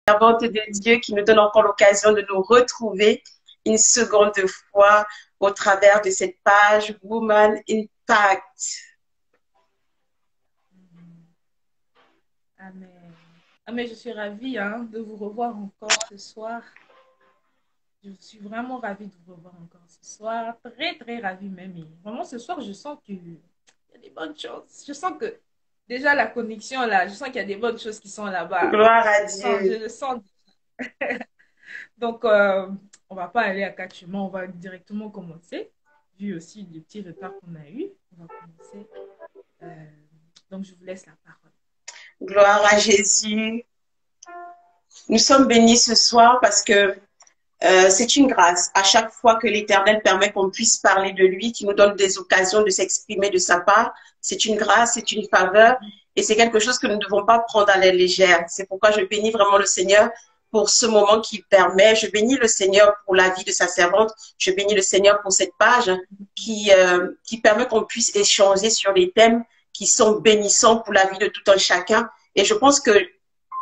servante de Dieu qui nous donne encore l'occasion de nous retrouver une seconde fois au travers de cette page Woman Impact. Amen. Amen, je suis ravie de vous revoir encore ce soir. Je suis vraiment ravie de vous revoir encore ce soir. Très, très ravie même. Et vraiment, ce soir, je sens qu'il y a des bonnes choses. Je sens que déjà la connexion là, je sens qu'il y a des bonnes choses qui sont là-bas. Gloire à Dieu. Je le sens. Donc, on va pas aller à quatre chemins, on va directement commencer. Vu aussi les petits retards qu'on a eu, on va commencer. Donc, je vous laisse la parole. Gloire à Jésus. Nous sommes bénis ce soir parce que c'est une grâce. À chaque fois que l'Éternel permet qu'on puisse parler de lui, qui nous donne des occasions de s'exprimer de sa part, c'est une grâce, c'est une faveur et c'est quelque chose que nous ne devons pas prendre à la légère. C'est pourquoi je bénis vraiment le Seigneur pour ce moment qu'il permet. Je bénis le Seigneur pour la vie de sa servante. Je bénis le Seigneur pour cette page qui permet qu'on puisse échanger sur les thèmes qui sont bénissants pour la vie de tout un chacun. Et je pense que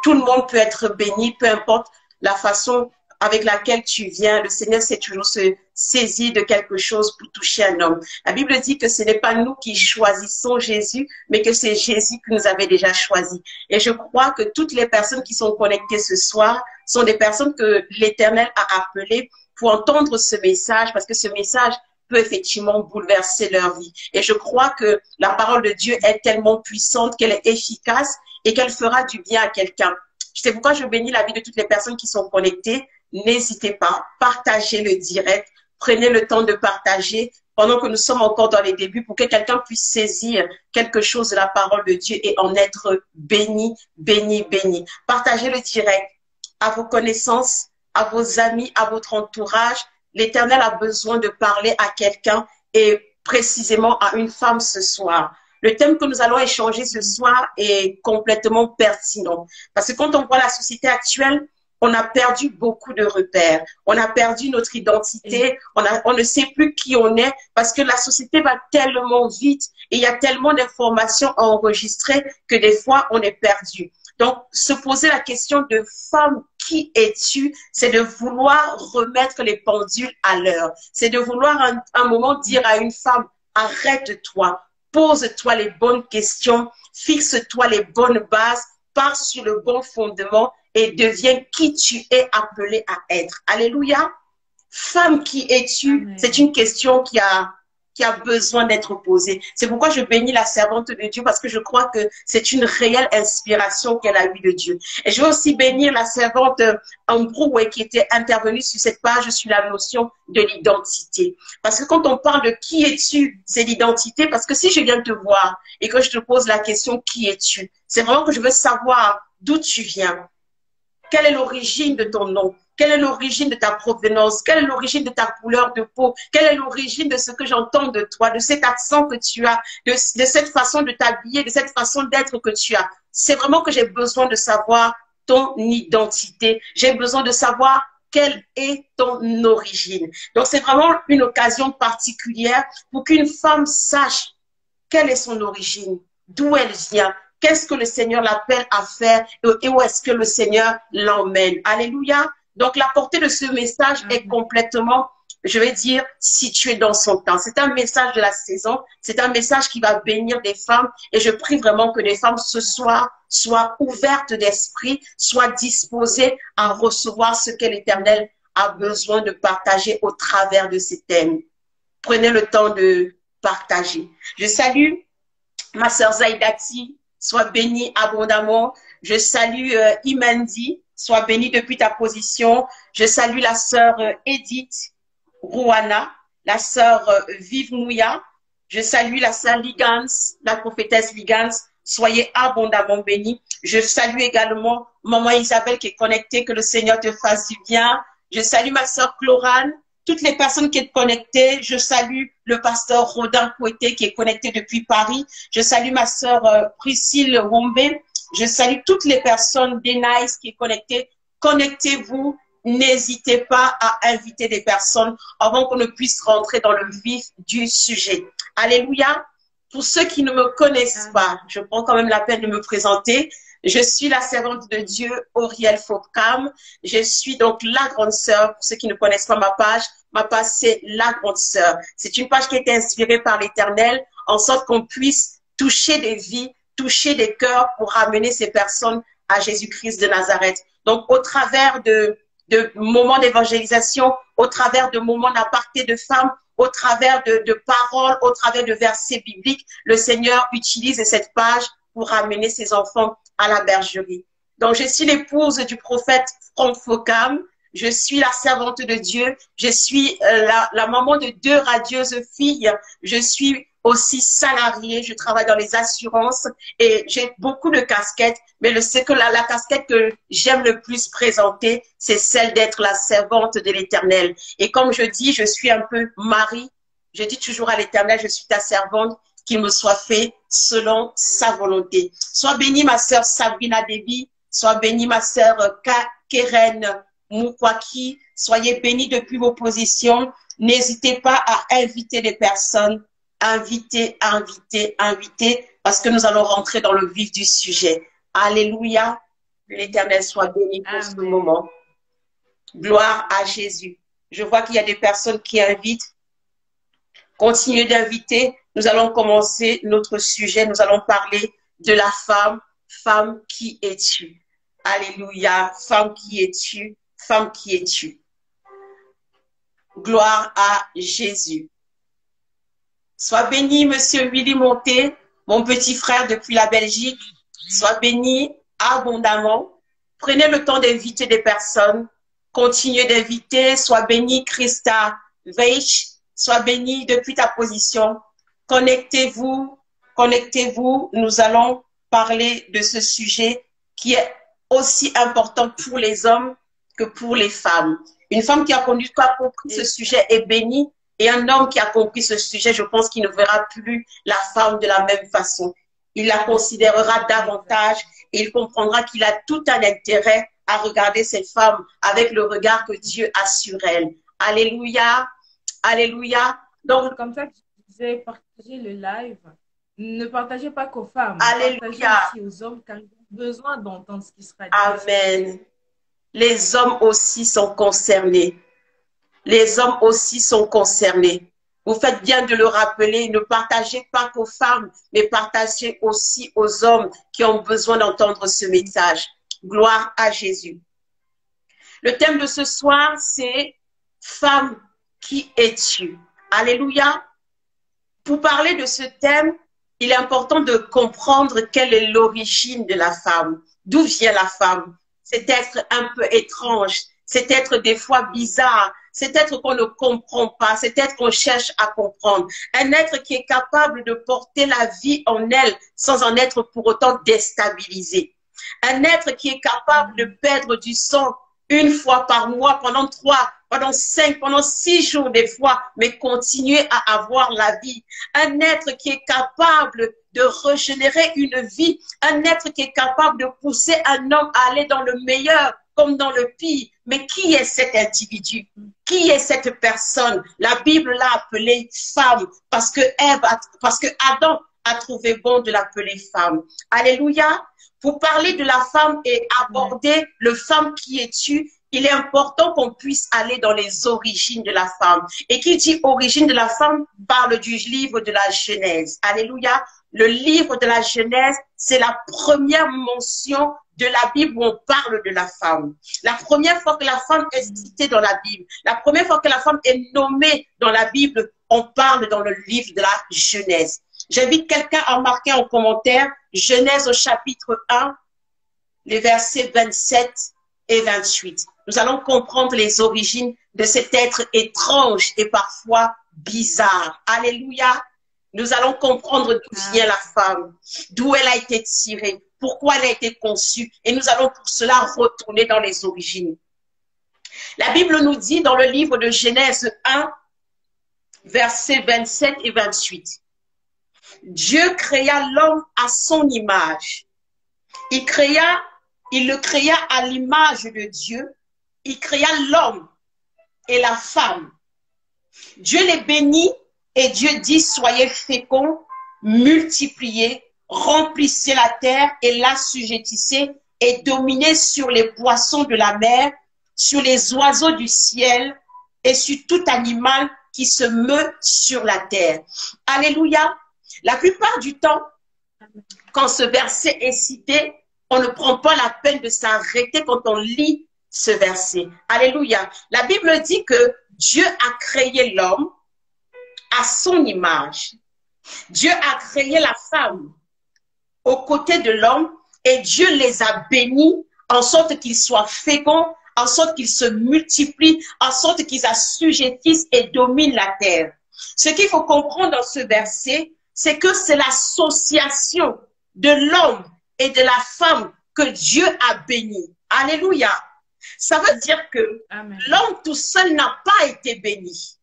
tout le monde peut être béni, peu importe la façon avec laquelle tu viens. Le Seigneur sait toujours se saisir de quelque chose pour toucher un homme. La Bible dit que ce n'est pas nous qui choisissons Jésus, mais que c'est Jésus qui nous avait déjà choisis. Et je crois que toutes les personnes qui sont connectées ce soir sont des personnes que l'Éternel a appelées pour entendre ce message, parce que ce message peut effectivement bouleverser leur vie. Et je crois que la parole de Dieu est tellement puissante qu'elle est efficace et qu'elle fera du bien à quelqu'un. C'est pourquoi je bénis la vie de toutes les personnes qui sont connectées. N'hésitez pas, partagez le direct, prenez le temps de partager pendant que nous sommes encore dans les débuts pour que quelqu'un puisse saisir quelque chose de la parole de Dieu et en être béni, béni, béni. Partagez le direct à vos connaissances, à vos amis, à votre entourage. L'Éternel a besoin de parler à quelqu'un et précisément à une femme ce soir. Le thème que nous allons échanger ce soir est complètement pertinent. Parce que quand on voit la société actuelle, on a perdu beaucoup de repères. On a perdu notre identité. On ne sait plus qui on est parce que la société va tellement vite et il y a tellement d'informations à enregistrer que des fois, on est perdu. Donc, se poser la question de femme, qui es-tu? C'est de vouloir remettre les pendules à l'heure. C'est de vouloir un moment dire à une femme, arrête-toi, pose-toi les bonnes questions, fixe-toi les bonnes bases, pars sur le bon fondement et deviens qui tu es appelé à être. Alléluia. Femme, qui es-tu? C'est une question qui a besoin d'être posée. C'est pourquoi je bénis la servante de Dieu parce que je crois que c'est une réelle inspiration qu'elle a eue de Dieu. Et je veux aussi bénir la servante Ambroué qui était intervenue sur cette page sur la notion de l'identité. Parce que quand on parle de qui es-tu, c'est l'identité. Parce que si je viens te voir et que je te pose la question qui es-tu, c'est vraiment que je veux savoir d'où tu viens. Quelle est l'origine de ton nom? Quelle est l'origine de ta provenance? Quelle est l'origine de ta couleur de peau? Quelle est l'origine de ce que j'entends de toi, de cet accent que tu as, de cette façon de t'habiller, de cette façon d'être que tu as? C'est vraiment que j'ai besoin de savoir ton identité. J'ai besoin de savoir quelle est ton origine. Donc, c'est vraiment une occasion particulière pour qu'une femme sache quelle est son origine, d'où elle vient, qu'est-ce que le Seigneur l'appelle à faire et où est-ce que le Seigneur l'emmène. Alléluia. Donc, la portée de ce message est complètement, je vais dire, située dans son temps. C'est un message de la saison. C'est un message qui va bénir des femmes. Et je prie vraiment que les femmes ce soir soient ouvertes d'esprit, soient disposées à recevoir ce que l'Éternel a besoin de partager au travers de ces thèmes. Prenez le temps de partager. Je salue ma sœur Zaïdati. Sois bénie abondamment. Je salue Imandi. Sois bénie depuis ta position. Je salue la sœur Edith Rouana, la sœur Vive Mouya. Je salue la sœur Ligans, la prophétesse Ligans. Soyez abondamment bénis. Je salue également maman Isabelle qui est connectée. Que le Seigneur te fasse du bien. Je salue ma sœur Chlorane. Toutes les personnes qui sont connectées, je salue le pasteur Rodin Kouété qui est connecté depuis Paris. Je salue ma sœur Priscille Wombe. Je salue toutes les personnes d'Enice qui est connectée. Connectez-vous. N'hésitez pas à inviter des personnes avant qu'on ne puisse rentrer dans le vif du sujet. Alléluia. Pour ceux qui ne me connaissent pas, je prends quand même la peine de me présenter. Je suis la servante de Dieu, Auriel Focam. Je suis donc la grande sœur. Pour ceux qui ne connaissent pas ma page, c'est la grande sœur. C'est une page qui a été inspirée par l'Éternel en sorte qu'on puisse toucher des vies, toucher des cœurs pour ramener ces personnes à Jésus-Christ de Nazareth. Donc, au travers de moments d'évangélisation, au travers de moments d'aparté de femmes, au travers de paroles, au travers de versets bibliques, le Seigneur utilise cette page pour ramener ses enfants à la bergerie. Donc, je suis l'épouse du prophète Franck Focam. Je suis la servante de Dieu. Je suis la maman de 2 radieuses filles. Je suis aussi salariée. Je travaille dans les assurances et j'ai beaucoup de casquettes. Mais la casquette que j'aime le plus présenter, c'est celle d'être la servante de l'Éternel. Et comme je dis, je suis un peu Marie. Je dis toujours à l'Éternel, je suis ta servante, qu'il me soit fait selon sa volonté. Sois bénie ma sœur Sabrina Déby, sois bénie ma sœur Keren Moukwaki, soyez bénis depuis vos positions. N'hésitez pas à inviter des personnes, inviter, parce que nous allons rentrer dans le vif du sujet. Alléluia, l'Éternel soit béni pour ce moment. Gloire à Jésus. Je vois qu'il y a des personnes qui invitent. Continuez d'inviter. Nous allons commencer notre sujet. Nous allons parler de la femme. Femme, qui es-tu? Alléluia. Femme, qui es-tu? Femme, qui es-tu? Gloire à Jésus. Sois béni, Monsieur Willy Monté, mon petit frère depuis la Belgique. Sois béni abondamment. Prenez le temps d'inviter des personnes. Continuez d'inviter. Sois béni, Christa Veich. Sois béni depuis ta position. Connectez-vous, connectez-vous. Nous allons parler de ce sujet qui est aussi important pour les hommes que pour les femmes. Une femme qui a compris ce sujet est bénie, et un homme qui a compris ce sujet, je pense qu'il ne verra plus la femme de la même façon. Il la considérera davantage et il comprendra qu'il a tout un intérêt à regarder cette femme avec le regard que Dieu a sur elle. Alléluia, alléluia. Donc, comme ça que je disais, partagez le live. Ne partagez pas qu'aux femmes. Alléluia. Partagez aussi aux hommes car ils ont besoin d'entendre ce qui sera dit. Amen. Les hommes aussi sont concernés. Les hommes aussi sont concernés. Vous faites bien de le rappeler. Ne partagez pas qu'aux femmes, mais partagez aussi aux hommes qui ont besoin d'entendre ce message. Gloire à Jésus. Le thème de ce soir, c'est « Femme, qui es-tu » Alléluia. Pour parler de ce thème, il est important de comprendre quelle est l'origine de la femme. D'où vient la femme? Cet être un peu étrange, cet être des fois bizarre, cet être qu'on ne comprend pas, cet être qu'on cherche à comprendre. Un être qui est capable de porter la vie en elle sans en être pour autant déstabilisé. Un être qui est capable de perdre du sang 1 fois par mois, pendant 3, pendant 5, pendant 6 jours des fois, mais continuer à avoir la vie. Un être qui est capable de régénérer une vie. Un être qui est capable de pousser un homme à aller dans le meilleur comme dans le pire. Mais qui est cet individu? Qui est cette personne? La Bible l'a appelée femme parce que Adam a trouvé bon de l'appeler femme. Alléluia. Pour parler de la femme et aborder le femme qui es-tu, il est important qu'on puisse aller dans les origines de la femme. Et qui dit origine de la femme parle du livre de la Genèse. Alléluia. Le livre de la Genèse, c'est la première mention de la Bible où on parle de la femme. La première fois que la femme est citée dans la Bible, la première fois que la femme est nommée dans la Bible, on parle dans le livre de la Genèse. J'invite quelqu'un à marquer en commentaire Genèse au chapitre 1, les versets 27 et 28. Nous allons comprendre les origines de cet être étrange et parfois bizarre. Alléluia. Nous allons comprendre d'où vient la femme, d'où elle a été tirée, pourquoi elle a été conçue. Et nous allons pour cela retourner dans les origines. La Bible nous dit dans le livre de Genèse 1, versets 27 et 28. Dieu créa l'homme à son image. Il le créa à l'image de Dieu. Il créa l'homme et la femme. Dieu les bénit et Dieu dit, soyez féconds, multipliez, remplissez la terre et l'assujettissez et dominez sur les poissons de la mer, sur les oiseaux du ciel et sur tout animal qui se meut sur la terre. Alléluia. La plupart du temps, quand ce verset est cité, on ne prend pas la peine de s'arrêter quand on lit ce verset. Alléluia. La Bible dit que Dieu a créé l'homme à son image. Dieu a créé la femme aux côtés de l'homme et Dieu les a bénis en sorte qu'ils soient féconds, en sorte qu'ils se multiplient, en sorte qu'ils assujettissent et dominent la terre. Ce qu'il faut comprendre dans ce verset, c'est que c'est l'association de l'homme et de la femme que Dieu a béni. Alléluia. Ça veut dire que l'homme tout seul n'a pas été béni.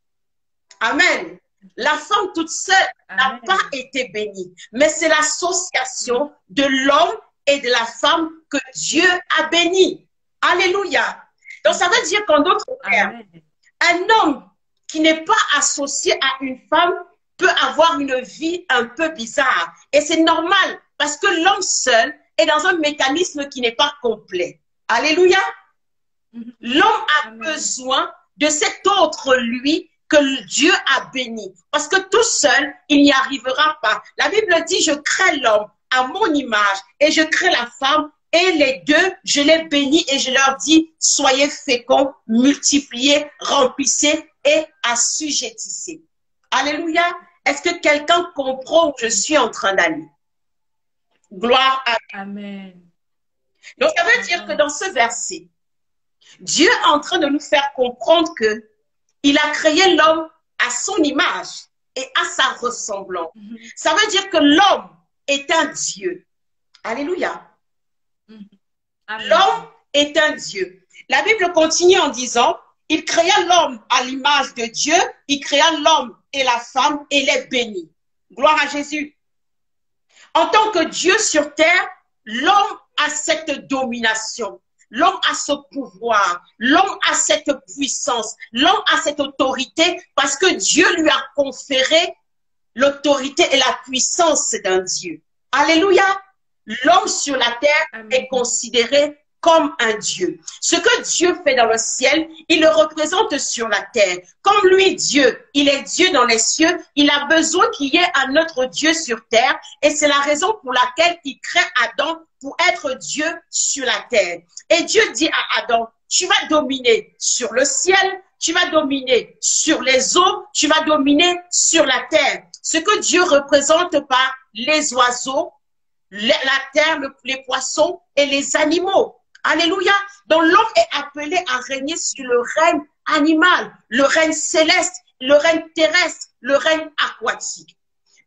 Amen. La femme toute seule n'a pas été bénie. Mais c'est l'association de l'homme et de la femme que Dieu a béni. Alléluia. Donc ça veut dire qu'en d'autres termes, un homme qui n'est pas associé à une femme peut avoir une vie un peu bizarre. Et c'est normal parce que l'homme seul est dans un mécanisme qui n'est pas complet. Alléluia. L'homme a besoin de cet autre lui que Dieu a béni. Parce que tout seul, il n'y arrivera pas. La Bible dit, je crée l'homme à mon image et je crée la femme. Et les deux, je les bénis et je leur dis, soyez féconds, multipliez, remplissez et assujettissez. Alléluia. Est-ce que quelqu'un comprend où je suis en train d'aller? Gloire à Dieu. Amen. Donc, ça veut dire que dans ce verset, Dieu est en train de nous faire comprendre que il a créé l'homme à son image et à sa ressemblance. Ça veut dire que l'homme est un Dieu. Alléluia. L'homme est un Dieu. La Bible continue en disant, il créa l'homme à l'image de Dieu, il créa l'homme et la femme et les bénit. Gloire à Jésus. En tant que Dieu sur terre, l'homme a cette domination. L'homme a ce pouvoir, l'homme a cette puissance, l'homme a cette autorité parce que Dieu lui a conféré l'autorité et la puissance d'un Dieu. Alléluia. L'homme sur la terre est considéré comme un Dieu. Ce que Dieu fait dans le ciel, il le représente sur la terre. Comme lui, Dieu, il est Dieu dans les cieux, il a besoin qu'il y ait un autre Dieu sur terre et c'est la raison pour laquelle il crée Adam pour être Dieu sur la terre. Et Dieu dit à Adam, tu vas dominer sur le ciel, tu vas dominer sur les eaux, tu vas dominer sur la terre. Ce que Dieu représente par les oiseaux, la terre, les poissons et les animaux. Alléluia. Donc l'homme est appelé à régner sur le règne animal, le règne céleste, le règne terrestre, le règne aquatique.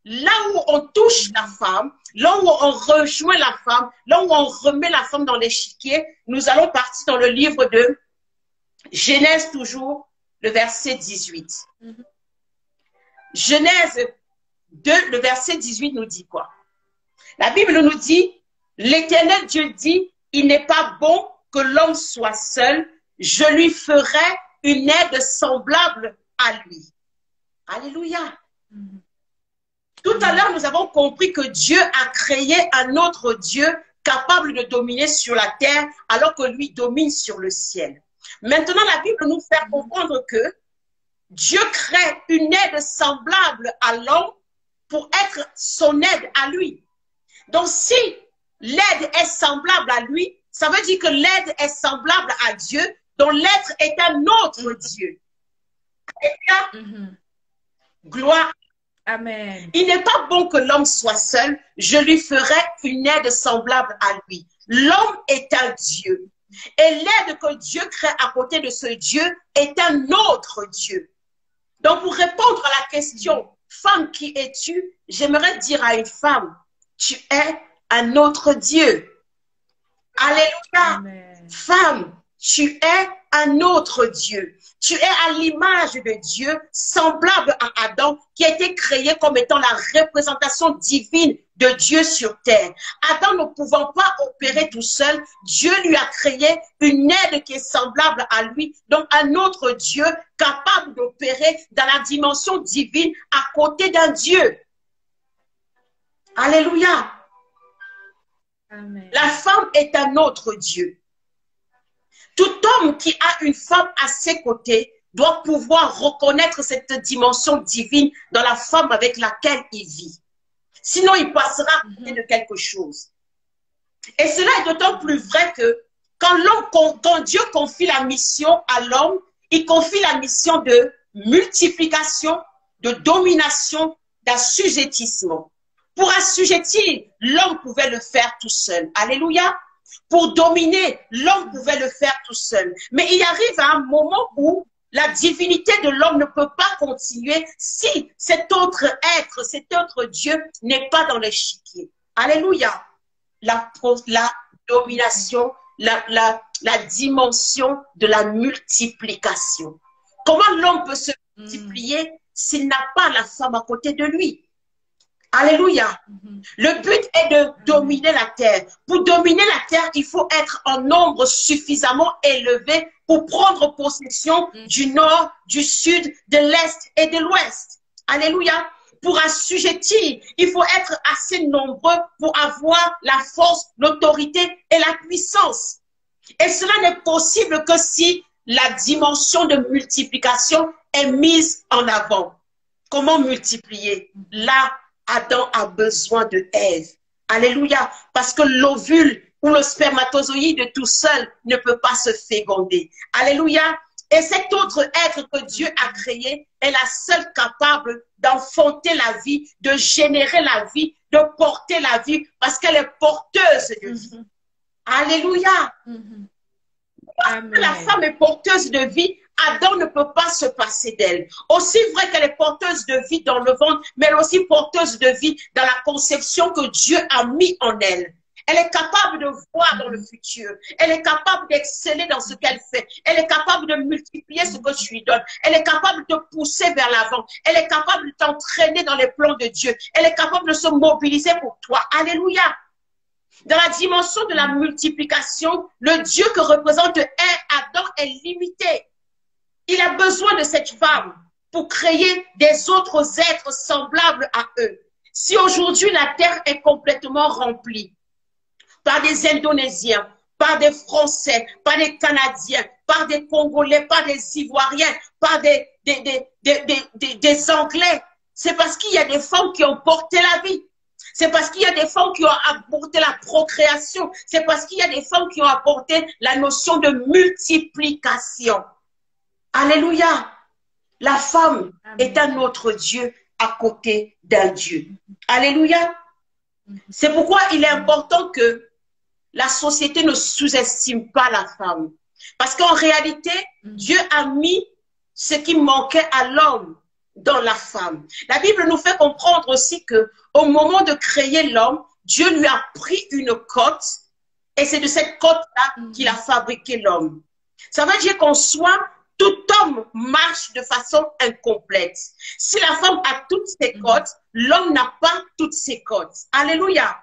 Là où on touche la femme, là où on rejoint la femme, là où on remet la femme dans l'échiquier, nous allons partir dans le livre de Genèse toujours, le verset 18. Genèse 2, le verset 18 nous dit quoi? La Bible nous dit, l'Éternel Dieu dit, il n'est pas bon que l'homme soit seul, je lui ferai une aide semblable à lui. Alléluia. Tout à l'heure, nous avons compris que Dieu a créé un autre Dieu capable de dominer sur la terre alors que lui domine sur le ciel. Maintenant, la Bible nous fait comprendre que Dieu crée une aide semblable à l'homme pour être son aide à lui. Donc, si l'aide est semblable à lui, ça veut dire que l'aide est semblable à Dieu, dont l'être est un autre Dieu. Gloire. Amen. Il n'est pas bon que l'homme soit seul, je lui ferai une aide semblable à lui. L'homme est un Dieu. Et l'aide que Dieu crée à côté de ce Dieu est un autre Dieu. Donc, pour répondre à la question, femme, qui es-tu? J'aimerais dire à une femme, tu es un autre Dieu. Alléluia. Amen. Femme, tu es un autre Dieu. Tu es à l'image de Dieu, semblable à Adam, qui a été créé comme étant la représentation divine de Dieu sur terre. Adam ne pouvant pas opérer tout seul, Dieu lui a créé une aide qui est semblable à lui, donc un autre Dieu capable d'opérer dans la dimension divine à côté d'un Dieu. Alléluia. Amen. La femme est un autre Dieu. Tout homme qui a une femme à ses côtés doit pouvoir reconnaître cette dimension divine dans la femme avec laquelle il vit. Sinon, il passera à côté de quelque chose. Et cela est d'autant plus vrai que quand Dieu confie la mission à l'homme, il confie la mission de multiplication, de domination, d'assujettissement. Pour assujettir, l'homme pouvait le faire tout seul. Alléluia. Pour dominer, l'homme pouvait le faire tout seul. Mais il arrive à un moment où la divinité de l'homme ne peut pas continuer si cet autre être, cet autre Dieu n'est pas dans l'échiquier. Alléluia. La domination, la dimension de la multiplication. Comment l'homme peut se multiplier s'il n'a pas la femme à côté de lui? Alléluia. Le but est de dominer la terre. Pour dominer la terre, il faut être en nombre suffisamment élevé pour prendre possession du nord, du sud, de l'est et de l'ouest. Alléluia. Pour assujettir, il faut être assez nombreux pour avoir la force, l'autorité et la puissance. Et cela n'est possible que si la dimension de multiplication est mise en avant. Comment multiplier? Là, Adam a besoin de Ève. Alléluia. Parce que l'ovule ou le spermatozoïde tout seul ne peut pas se féconder. Alléluia. Et cet autre être que Dieu a créé est la seule capable d'enfanter la vie, de générer la vie, de porter la vie, parce qu'elle est porteuse de vie. Alléluia. La femme est porteuse de vie. Adam ne peut pas se passer d'elle. Aussi vrai qu'elle est porteuse de vie dans le ventre, mais elle est aussi porteuse de vie dans la conception que Dieu a mis en elle. Elle est capable de voir dans le futur. Elle est capable d'exceller dans ce qu'elle fait. Elle est capable de multiplier ce que tu lui donnes. Elle est capable de pousser vers l'avant. Elle est capable de t'entraîner dans les plans de Dieu. Elle est capable de se mobiliser pour toi. Alléluia. Dans la dimension de la multiplication, le Dieu que représente Adam est limité. Il a besoin de cette femme pour créer des autres êtres semblables à eux. Si aujourd'hui la terre est complètement remplie par des Indonésiens, par des Français, par des Canadiens, par des Congolais, par des Ivoiriens, par des Anglais, c'est parce qu'il y a des femmes qui ont porté la vie. C'est parce qu'il y a des femmes qui ont apporté la procréation. C'est parce qu'il y a des femmes qui ont apporté la notion de multiplication. Alléluia. La femme est un autre Dieu à côté d'un Dieu. Alléluia. C'est pourquoi il est important que la société ne sous-estime pas la femme. Parce qu'en réalité, Dieu a mis ce qui manquait à l'homme dans la femme. La Bible nous fait comprendre aussi que au moment de créer l'homme, Dieu lui a pris une côte et c'est de cette côte-là qu'il a fabriqué l'homme. Ça veut dire qu'en soi, tout homme marche de façon incomplète. Si la femme a toutes ses côtes, l'homme n'a pas toutes ses côtes. Alléluia.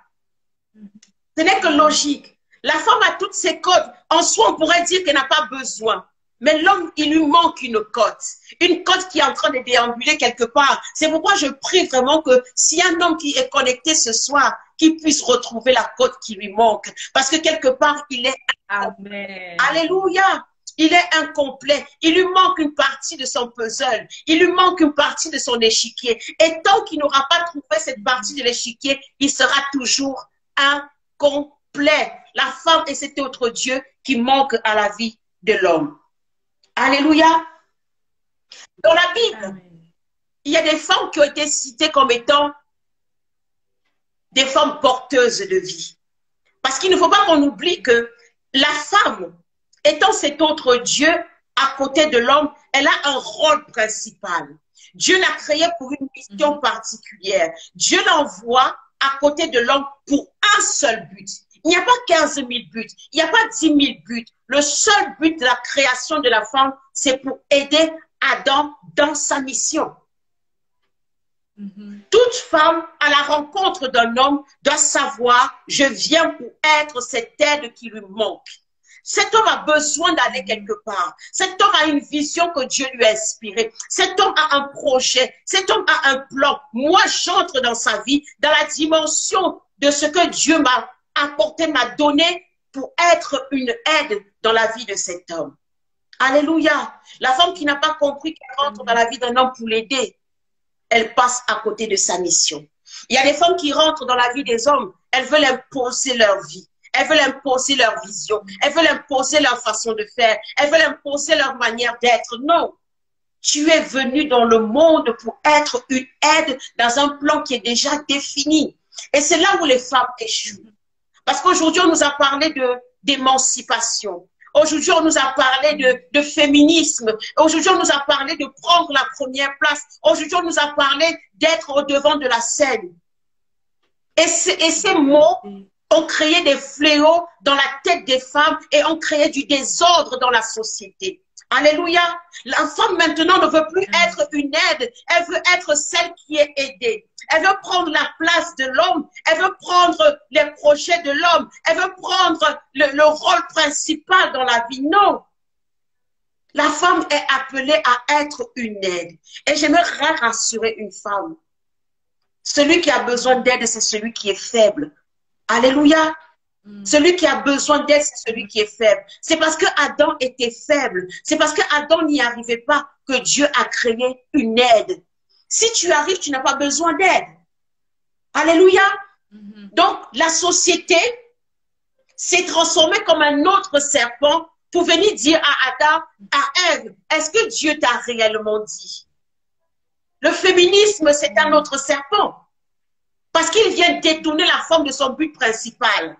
Ce n'est que logique. La femme a toutes ses côtes. En soi, on pourrait dire qu'elle n'a pas besoin. Mais l'homme, il lui manque une côte. Une côte qui est en train de déambuler quelque part. C'est pourquoi je prie vraiment que si un homme qui est connecté ce soir, qu'il puisse retrouver la côte qui lui manque. Parce que quelque part, il est... Amen. Alléluia. Il est incomplet. Il lui manque une partie de son puzzle. Il lui manque une partie de son échiquier. Et tant qu'il n'aura pas trouvé cette partie de l'échiquier, il sera toujours incomplet. La femme est cet autre Dieu qui manque à la vie de l'homme. Alléluia. Dans la Bible, il y a des femmes qui ont été citées comme étant des femmes porteuses de vie. Parce qu'il ne faut pas qu'on oublie que la femme, étant cet autre Dieu à côté de l'homme, elle a un rôle principal. Dieu l'a créée pour une mission particulière. Dieu l'envoie à côté de l'homme pour un seul but. Il n'y a pas 15 000 buts, il n'y a pas 10 000 buts. Le seul but de la création de la femme, c'est pour aider Adam dans sa mission. Toute femme à la rencontre d'un homme doit savoir, je viens pour être cette aide qui lui manque. Cet homme a besoin d'aller quelque part. Cet homme a une vision que Dieu lui a inspirée. Cet homme a un projet. Cet homme a un plan. Moi, j'entre dans sa vie, dans la dimension de ce que Dieu m'a apporté, m'a donné pour être une aide dans la vie de cet homme. Alléluia. La femme qui n'a pas compris qu'elle rentre dans la vie d'un homme pour l'aider, elle passe à côté de sa mission. Il y a des femmes qui rentrent dans la vie des hommes, elles veulent imposer leur vie. Elles veulent imposer leur vision. Elles veulent imposer leur façon de faire. Elles veulent imposer leur manière d'être. Non. Tu es venu dans le monde pour être une aide dans un plan qui est déjà défini. Et c'est là où les femmes échouent. Parce qu'aujourd'hui, on nous a parlé d'émancipation. Aujourd'hui, on nous a parlé de féminisme. Aujourd'hui, on nous a parlé de prendre la première place. Aujourd'hui, on nous a parlé d'être au devant de la scène. Et ces mots ont créé des fléaux dans la tête des femmes et ont créé du désordre dans la société. Alléluia. La femme maintenant ne veut plus être une aide, elle veut être celle qui est aidée. Elle veut prendre la place de l'homme, elle veut prendre les projets de l'homme, elle veut prendre le rôle principal dans la vie. Non. La femme est appelée à être une aide. Et j'aimerais rassurer une femme. Celui qui a besoin d'aide, c'est celui qui est faible. Alléluia. Celui qui a besoin d'aide, c'est celui qui est faible. C'est parce que Adam était faible. C'est parce que Adam n'y arrivait pas que Dieu a créé une aide. Si tu arrives, tu n'as pas besoin d'aide. Alléluia. Donc, la société s'est transformée comme un autre serpent pour venir dire à Adam, à Ève, est-ce que Dieu t'a réellement dit? Le féminisme, c'est un autre serpent. Parce qu'il vient détourner la forme de son but principal.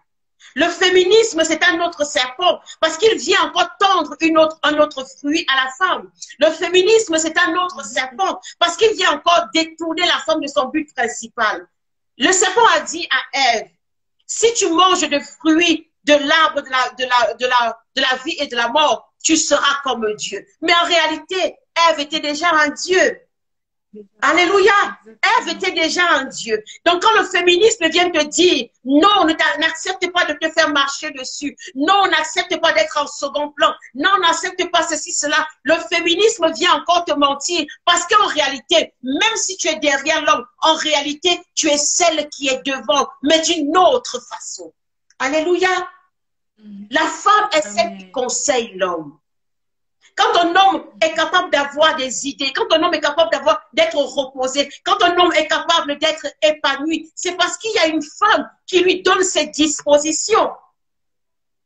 Le féminisme, c'est un autre serpent, parce qu'il vient encore tendre un autre fruit à la femme. Le féminisme, c'est un autre serpent, parce qu'il vient encore détourner la forme de son but principal. Le serpent a dit à Ève, si tu manges de fruits de l'arbre de la vie et de la mort, tu seras comme Dieu. Mais en réalité, Ève était déjà un Dieu. Alléluia. Ève était déjà un Dieu. Donc quand le féminisme vient te dire, non, n'accepte pas de te faire marcher dessus. Non, n'accepte pas d'être en second plan. Non, n'accepte pas ceci, cela. Le féminisme vient encore te mentir. Parce qu'en réalité, même si tu es derrière l'homme, en réalité, tu es celle qui est devant, mais d'une autre façon. Alléluia. La femme est celle qui conseille l'homme. Quand un homme est capable d'avoir des idées, quand un homme est capable d'être reposé, quand un homme est capable d'être épanoui, c'est parce qu'il y a une femme qui lui donne ses dispositions.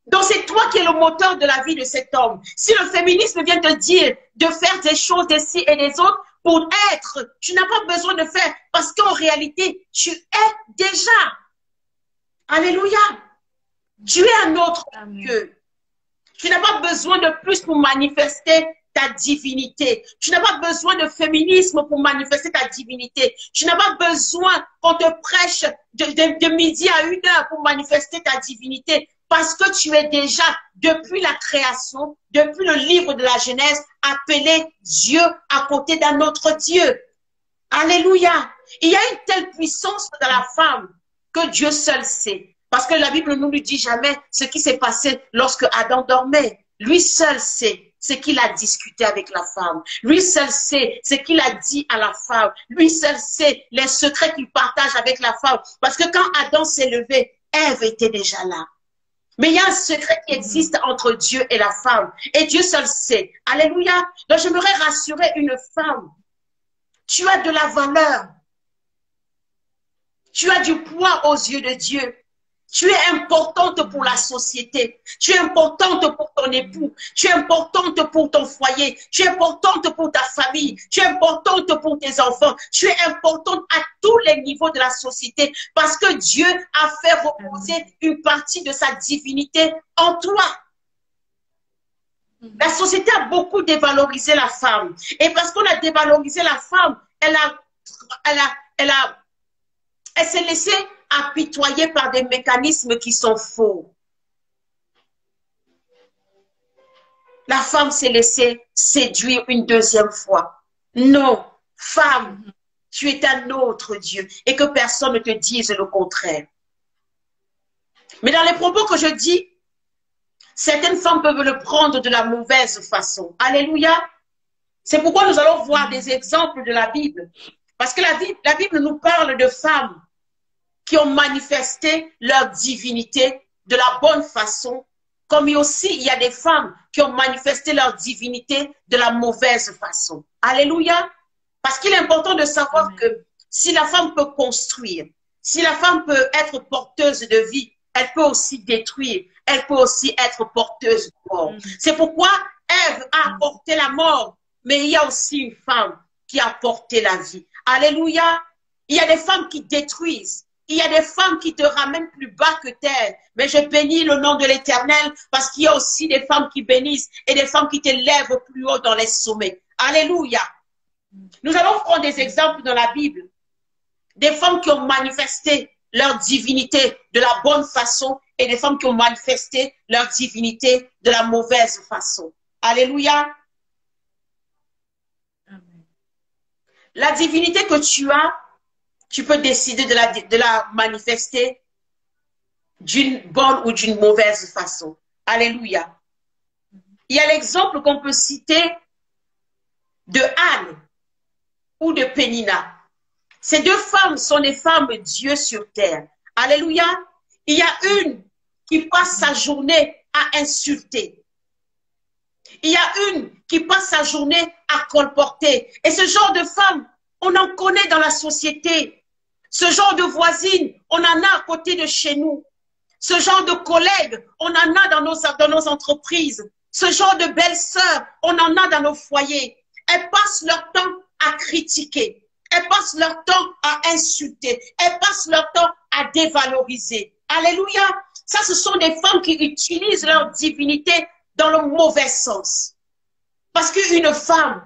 Donc c'est toi qui es le moteur de la vie de cet homme. Si le féminisme vient te dire de faire des choses des ci et des autres pour être, tu n'as pas besoin de faire parce qu'en réalité, tu es déjà. Alléluia. Tu es un autre Dieu. Tu n'as pas besoin de plus pour manifester ta divinité. Tu n'as pas besoin de féminisme pour manifester ta divinité. Tu n'as pas besoin qu'on te prêche de midi à 1h pour manifester ta divinité. Parce que tu es déjà, depuis la création, depuis le livre de la Genèse, appelé Dieu à côté d'un autre Dieu. Alléluia. Il y a une telle puissance dans la femme que Dieu seul sait. Parce que la Bible ne nous dit jamais ce qui s'est passé lorsque Adam dormait. Lui seul sait ce qu'il a discuté avec la femme. Lui seul sait ce qu'il a dit à la femme. Lui seul sait les secrets qu'il partage avec la femme. Parce que quand Adam s'est levé, Ève était déjà là. Mais il y a un secret qui existe entre Dieu et la femme. Et Dieu seul sait. Alléluia. Donc j'aimerais rassurer une femme. Tu as de la valeur. Tu as du poids aux yeux de Dieu. Tu es importante pour la société. Tu es importante pour ton époux. Tu es importante pour ton foyer. Tu es importante pour ta famille. Tu es importante pour tes enfants. Tu es importante à tous les niveaux de la société parce que Dieu a fait reposer une partie de sa divinité en toi. La société a beaucoup dévalorisé la femme. Et parce qu'on a dévalorisé la femme, elle s'est laissée apitoyée par des mécanismes qui sont faux. La femme s'est laissée séduire une deuxième fois. Non, femme, tu es un autre Dieu et que personne ne te dise le contraire. Mais dans les propos que je dis, certaines femmes peuvent le prendre de la mauvaise façon. Alléluia. C'est pourquoi nous allons voir des exemples de la Bible. Parce que la Bible nous parle de femmes qui ont manifesté leur divinité de la bonne façon, comme aussi il y a des femmes qui ont manifesté leur divinité de la mauvaise façon. Alléluia. Parce qu'il est important de savoir que si la femme peut construire, si la femme peut être porteuse de vie, elle peut aussi détruire, elle peut aussi être porteuse de mort. C'est pourquoi Ève a apporté la mort, mais il y a aussi une femme qui a porté la vie. Alléluia. Il y a des femmes qui détruisent. Il y a des femmes qui te ramènent plus bas que terre. Mais je bénis le nom de l'Éternel parce qu'il y a aussi des femmes qui bénissent et des femmes qui t'élèvent plus haut dans les sommets. Alléluia. Nous allons prendre des exemples dans la Bible. Des femmes qui ont manifesté leur divinité de la bonne façon et des femmes qui ont manifesté leur divinité de la mauvaise façon. Alléluia. Amen. La divinité que tu as, tu peux décider de la manifester d'une bonne ou d'une mauvaise façon. Alléluia. Il y a l'exemple qu'on peut citer de Anne ou de Pénina. Ces deux femmes sont des femmes de Dieu sur terre. Alléluia. Il y a une qui passe sa journée à insulter. Il y a une qui passe sa journée à colporter. Et ce genre de femme, on en connaît dans la société. Ce genre de voisine, on en a à côté de chez nous. Ce genre de collègues, on en a dans nos entreprises. Ce genre de belles-sœurs, on en a dans nos foyers. Elles passent leur temps à critiquer. Elles passent leur temps à insulter. Elles passent leur temps à dévaloriser. Alléluia. Ça, ce sont des femmes qui utilisent leur divinité dans le mauvais sens. Parce qu'une femme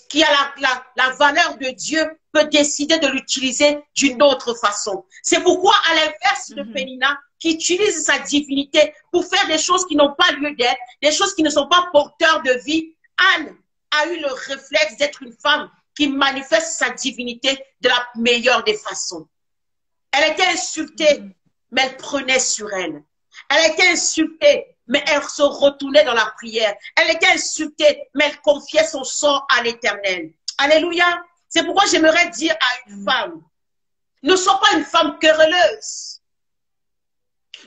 qui a la valeur de Dieu peut décider de l'utiliser d'une autre façon. C'est pourquoi, à l'inverse de Pénina, qui utilise sa divinité pour faire des choses qui n'ont pas lieu d'être, des choses qui ne sont pas porteurs de vie, Anne a eu le réflexe d'être une femme qui manifeste sa divinité de la meilleure des façons. Elle était insultée, mais elle prenait sur elle. Elle était insultée, mais elle se retournait dans la prière. Elle était insultée, mais elle confiait son sort à l'Éternel. Alléluia. C'est pourquoi j'aimerais dire à une femme, ne sois pas une femme querelleuse.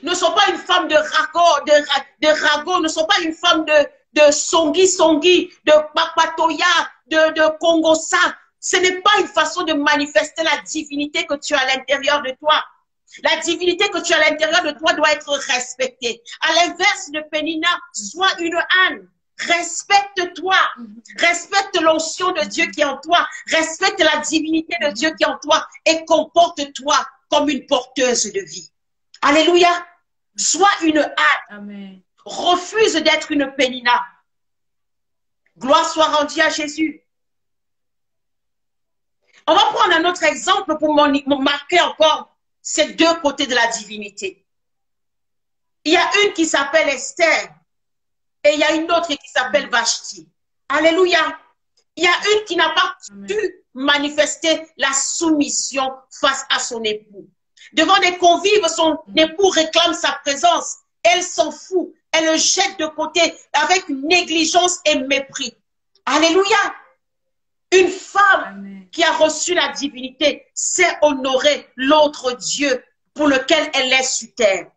Ne sois pas une femme de ragot, ne sois pas une femme de songi, de papatoya, de congossa. Ce n'est pas une façon de manifester la divinité que tu as à l'intérieur de toi. La divinité que tu as à l'intérieur de toi doit être respectée. À l'inverse de Pénina, sois une Anne. Respecte-toi. Respecte l'onction de Dieu qui est en toi. Respecte la divinité de Dieu qui est en toi et comporte-toi comme une porteuse de vie. Alléluia. Sois une Anne. Amen. Refuse d'être une Pénina. Gloire soit rendue à Jésus. On va prendre un autre exemple pour marquer encore ces deux côtés de la divinité. Il y a une qui s'appelle Esther et il y a une autre qui s'appelle Vashti. Alléluia. Il y a une qui n'a pas pu manifester la soumission face à son époux. Devant des convives, son époux réclame sa présence. Elle s'en fout. Elle le jette de côté avec négligence et mépris. Alléluia. Une femme qui a reçu la divinité sait honorer l'autre Dieu pour lequel elle est sur terre.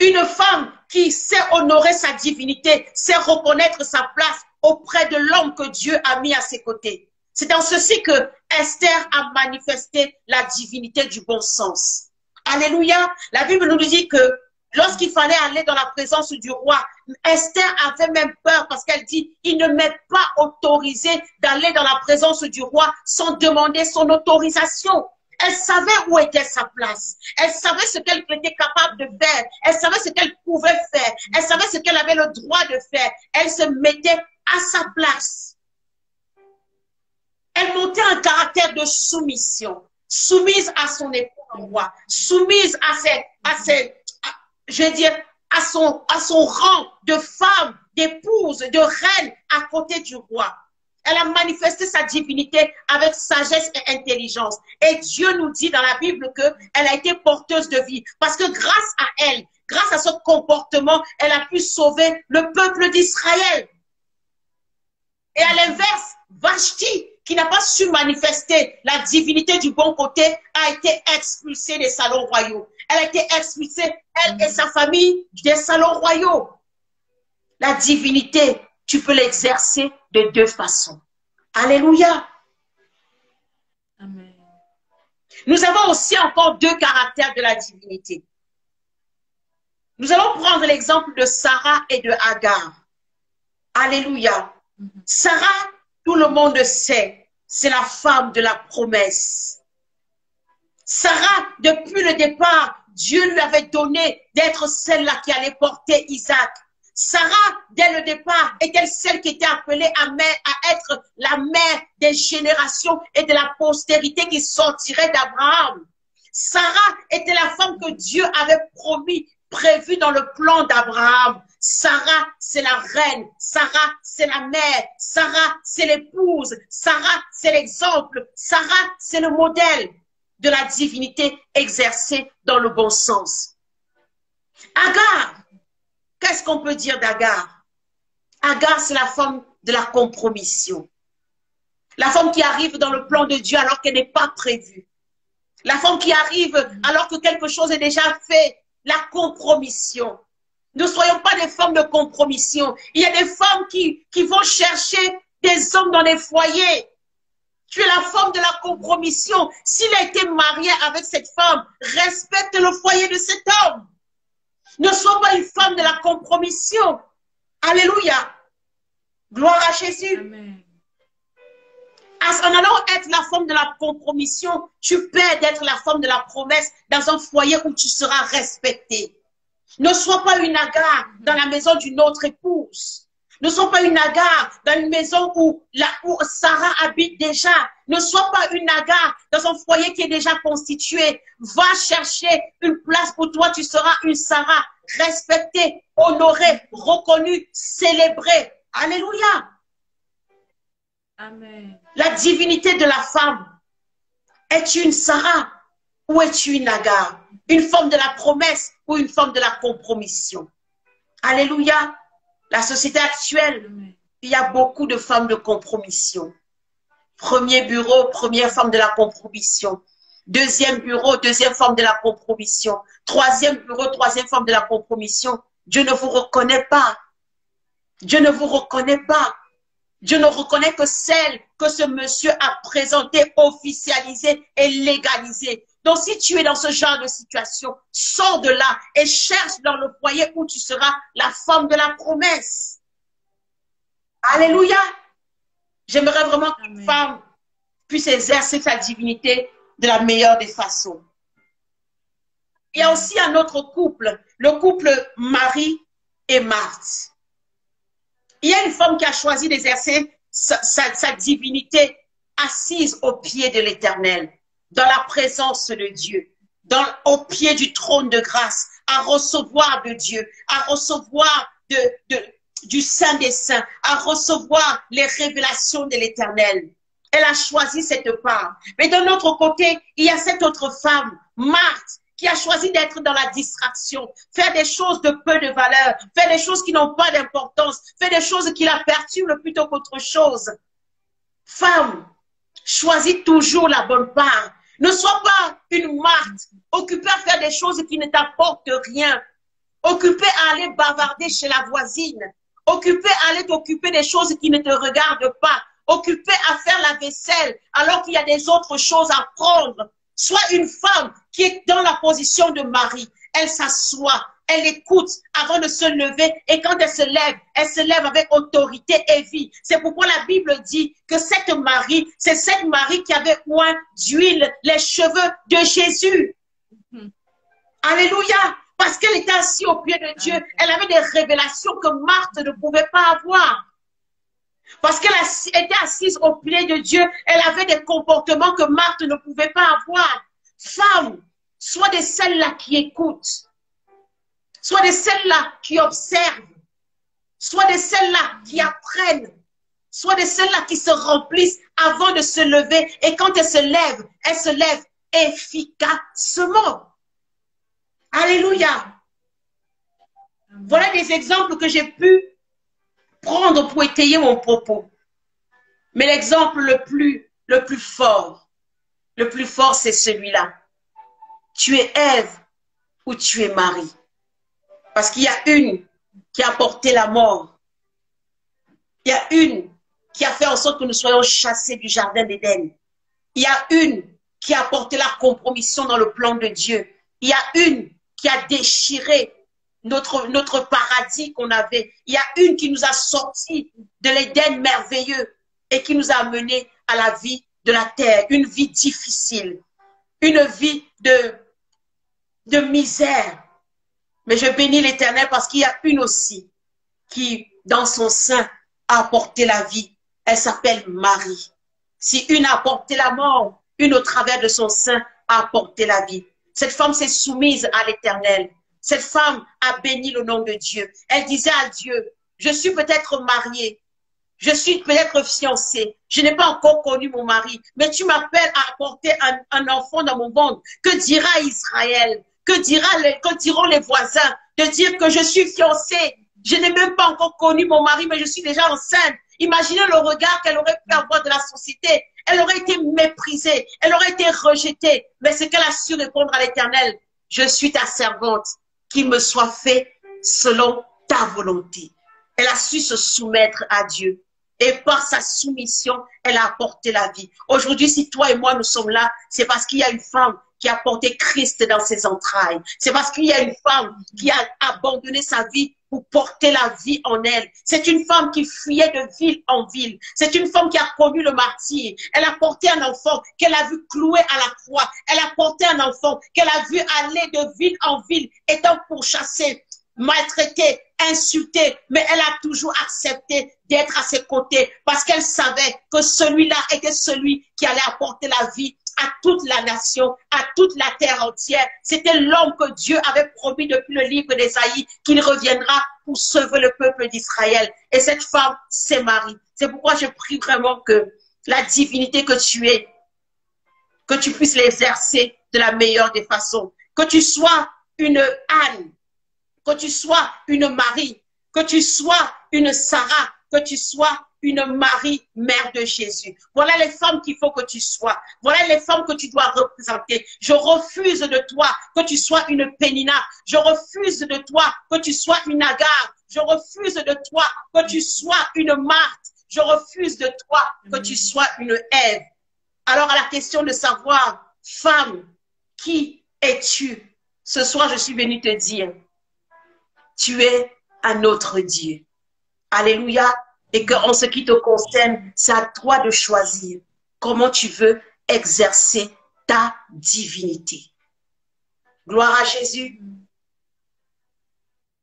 Une femme qui sait honorer sa divinité, sait reconnaître sa place auprès de l'homme que Dieu a mis à ses côtés. C'est dans ceci que Esther a manifesté la divinité du bon sens. Alléluia. La Bible nous dit que lorsqu'il fallait aller dans la présence du roi, Esther avait même peur parce qu'elle dit, il ne m'est pas autorisé d'aller dans la présence du roi sans demander son autorisation. Elle savait où était sa place. Elle savait ce qu'elle était capable de faire. Elle savait ce qu'elle pouvait faire. Elle savait ce qu'elle avait le droit de faire. Elle se mettait à sa place. Elle montait un caractère de soumission. Soumise à son époux roi. Soumise à son rang de femme, d'épouse, de reine à côté du roi. Elle a manifesté sa divinité avec sagesse et intelligence. Et Dieu nous dit dans la Bible qu'elle a été porteuse de vie. Parce que grâce à elle, grâce à son comportement, elle a pu sauver le peuple d'Israël. Et à l'inverse, Vashti qui n'a pas su manifester la divinité du bon côté a été expulsée des salons royaux. Elle a été expulsée, elle et sa famille, des salons royaux. La divinité, tu peux l'exercer de deux façons. Alléluia. Amen. Nous avons aussi encore deux caractères de la divinité. Nous allons prendre l'exemple de Sarah et de Agar. Alléluia. Sarah, tout le monde sait, c'est la femme de la promesse. Sarah, depuis le départ, Dieu lui avait donné d'être celle-là qui allait porter Isaac. Sarah, dès le départ, était celle qui était appelée à être la mère des générations et de la postérité qui sortirait d'Abraham. Sarah était la femme que Dieu avait promis, prévue dans le plan d'Abraham. Sarah, c'est la reine. Sarah, c'est la mère. Sarah, c'est l'épouse. Sarah, c'est l'exemple. Sarah, c'est le modèle de la divinité exercée dans le bon sens. Agar, qu'est-ce qu'on peut dire d'Agar? Agar, c'est la femme de la compromission. La femme qui arrive dans le plan de Dieu alors qu'elle n'est pas prévue. La femme qui arrive alors que quelque chose est déjà fait. La compromission. Ne soyons pas des femmes de compromission. Il y a des femmes qui vont chercher des hommes dans les foyers. Tu es la femme de la compromission. S'il a été marié avec cette femme, respecte le foyer de cet homme. Ne sois pas une femme de la compromission. Alléluia. Gloire à Jésus. Amen. En allant être la femme de la compromission, tu perds d'être la femme de la promesse dans un foyer où tu seras respectée. Ne sois pas une Agar dans la maison d'une autre épouse. Ne sois pas une Agar dans une maison où Sarah habite déjà. Ne sois pas une Agar dans un foyer qui est déjà constitué. Va chercher une place pour toi. Tu seras une Sarah respectée, honorée, reconnue, célébrée. Alléluia. Amen. La divinité de la femme. Es-tu une Sarah ou es-tu une Agar? Une femme de la promesse ou une femme de la compromission? Alléluia. La société actuelle, Amen. il y a beaucoup de femmes de compromission. Premier bureau, première femme de la compromission. Deuxième bureau, deuxième femme de la compromission. Troisième bureau, troisième femme de la compromission. Dieu ne vous reconnaît pas. Dieu ne vous reconnaît pas. Dieu ne reconnaît que celle que ce monsieur a présentée, officialisée et légalisée. Donc, si tu es dans ce genre de situation, sors de là et cherche dans le foyer où tu seras la femme de la promesse. Alléluia. J'aimerais vraiment qu'une femme puisse exercer sa divinité de la meilleure des façons. Il y a aussi un autre couple, le couple Marie et Marthe. Il y a une femme qui a choisi d'exercer sa divinité assise au pied de l'Éternel, dans la présence de Dieu, au pied du trône de grâce, à recevoir de Dieu, à recevoir du Saint des Saints, à recevoir les révélations de l'Éternel. Elle a choisi cette part. Mais d'un autre côté, il y a cette autre femme, Marthe, qui a choisi d'être dans la distraction, faire des choses de peu de valeur, faire des choses qui n'ont pas d'importance, faire des choses qui la perturbent plutôt qu'autre chose. Femme, choisis toujours la bonne part. Ne sois pas une Marthe, occupée à faire des choses qui ne t'apportent rien, occupée à aller bavarder chez la voisine, occupée à aller t'occuper des choses qui ne te regardent pas, occupée à faire la vaisselle alors qu'il y a des autres choses à prendre. Sois une femme qui est dans la position de Marie. Elle s'assoit, elle écoute avant de se lever et quand elle se lève avec autorité et vie. C'est pourquoi la Bible dit que cette Marie, c'est cette Marie qui avait oint d'huile les cheveux de Jésus. Alléluia. Parce qu'elle était assise au pied de Dieu. Elle avait des révélations que Marthe ne pouvait pas avoir. Parce qu'elle était assise au pied de Dieu, elle avait des comportements que Marthe ne pouvait pas avoir. Femme, sois de celles-là qui écoutent. Sois de celles-là qui observent. Sois de celles-là qui apprennent. Sois de celles-là qui se remplissent avant de se lever. Et quand elle se lève efficacement. Alléluia. Voilà des exemples que j'ai pu prendre pour étayer mon propos. Mais l'exemple le plus fort, c'est celui-là. Tu es Ève ou tu es Marie. Parce qu'il y a une qui a porté la mort. Il y a une qui a fait en sorte que nous soyons chassés du jardin d'Éden. Il y a une qui a apporté la compromission dans le plan de Dieu. Il y a une qui a déchiré notre paradis qu'on avait. Il y a une qui nous a sortis de l'Éden merveilleux et qui nous a amenés à la vie de la terre, une vie difficile, une vie de misère. Mais je bénis l'Éternel parce qu'il y a une aussi qui, dans son sein, a apporté la vie. Elle s'appelle Marie. Si une a apporté la mort, une au travers de son sein a apporté la vie. Cette femme s'est soumise à l'Éternel. Cette femme a béni le nom de Dieu. Elle disait à Dieu, je suis peut-être mariée, je suis peut-être fiancée, je n'ai pas encore connu mon mari, mais tu m'appelles à apporter un enfant dans mon ventre. Que dira Israël? Que diront les voisins de dire que je suis fiancée? Je n'ai même pas encore connu mon mari, mais je suis déjà enceinte. Imaginez le regard qu'elle aurait pu avoir de la société. Elle aurait été méprisée, elle aurait été rejetée. Mais ce qu'elle a su répondre à l'Éternel, je suis ta servante, qu'il me soit fait selon ta volonté. Elle a su se soumettre à Dieu. Et par sa soumission, elle a apporté la vie. Aujourd'hui, si toi et moi nous sommes là, c'est parce qu'il y a une femme qui a porté Christ dans ses entrailles. C'est parce qu'il y a une femme qui a abandonné sa vie pour porter la vie en elle. C'est une femme qui fuyait de ville en ville. C'est une femme qui a connu le martyre. Elle a porté un enfant qu'elle a vu cloué à la croix. Elle a porté un enfant qu'elle a vu aller de ville en ville, étant pourchassée, maltraitée, insultée, mais elle a toujours accepté d'être à ses côtés parce qu'elle savait que celui-là était celui qui allait apporter la vie à toute la nation, à toute la terre entière. C'était l'homme que Dieu avait promis depuis le livre d'Ésaïe qu'il reviendra pour sauver le peuple d'Israël. Et cette femme, c'est Marie. C'est pourquoi je prie vraiment que la divinité que tu es, que tu puisses l'exercer de la meilleure des façons. Que tu sois une Anne, que tu sois une Marie, que tu sois une Sarah, que tu sois une Marie, mère de Jésus. Voilà les femmes qu'il faut que tu sois. Voilà les femmes que tu dois représenter. Je refuse de toi que tu sois une Pénina. Je refuse de toi que tu sois une Agar. Je refuse de toi que tu sois une Marthe. Je refuse de toi que tu sois une Ève. Alors à la question de savoir, femme, qui es-tu? Ce soir, je suis venue te dire, tu es un autre Dieu. Alléluia. Et qu'en ce qui te concerne, c'est à toi de choisir comment tu veux exercer ta divinité. Gloire à Jésus.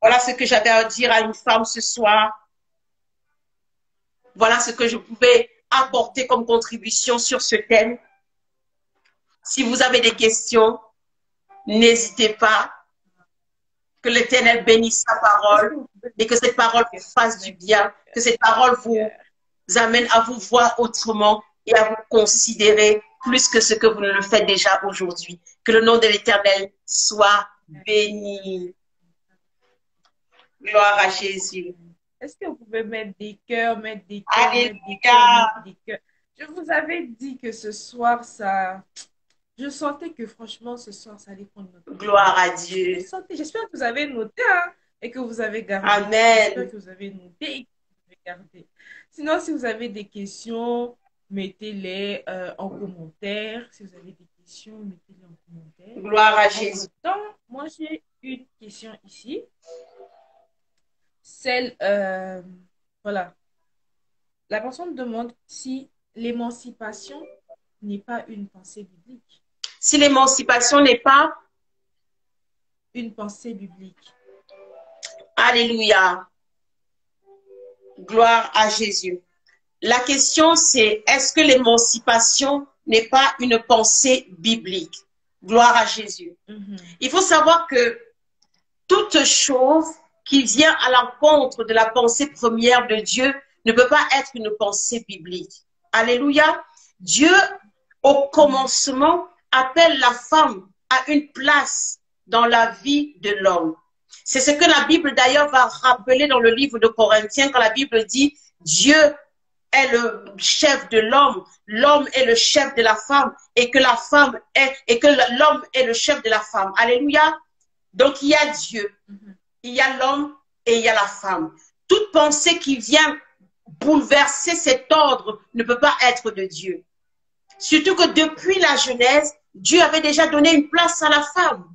Voilà ce que j'avais à dire à une femme ce soir. Voilà ce que je pouvais apporter comme contribution sur ce thème. Si vous avez des questions, n'hésitez pas. Que l'Éternel bénisse sa parole et que cette parole vous fasse du bien, que cette parole vous amène à vous voir autrement et à vous considérer plus que ce que vous ne le faites déjà aujourd'hui. Que le nom de l'Éternel soit béni. Gloire à Jésus. Est-ce que vous pouvez mettre des cœurs, mettre des cœurs, Alléluia. mettre des cœurs, mettre des cœurs? Je vous avais dit que ce soir, ça... Je sentais que franchement, ce soir, ça allait prendre notre temps. Gloire à Dieu. J'espère que vous avez noté hein, et que vous avez gardé. Amen. J'espère que vous avez noté et que vous avez gardé. Sinon, si vous avez des questions, mettez-les en commentaire. Si vous avez des questions, mettez-les en commentaire. Gloire à Jésus. Moi, j'ai une question ici. Celle, voilà. La personne demande si l'émancipation n'est pas une pensée biblique. Si l'émancipation n'est pas une pensée biblique. Alléluia. Gloire à Jésus. La question c'est, est-ce que l'émancipation n'est pas une pensée biblique? Gloire à Jésus. Il faut savoir que toute chose qui vient à l'encontre de la pensée première de Dieu ne peut pas être une pensée biblique. Alléluia. Dieu, au commencement, appelle la femme à une place dans la vie de l'homme. C'est ce que la Bible d'ailleurs va rappeler dans le livre de Corinthiens quand la Bible dit Dieu est le chef de l'homme, l'homme est le chef de la femme et que l'homme est le chef de la femme. Alléluia. Donc il y a Dieu, il y a l'homme et il y a la femme. Toute pensée qui vient bouleverser cet ordre ne peut pas être de Dieu. Surtout que depuis la Genèse, Dieu avait déjà donné une place à la femme.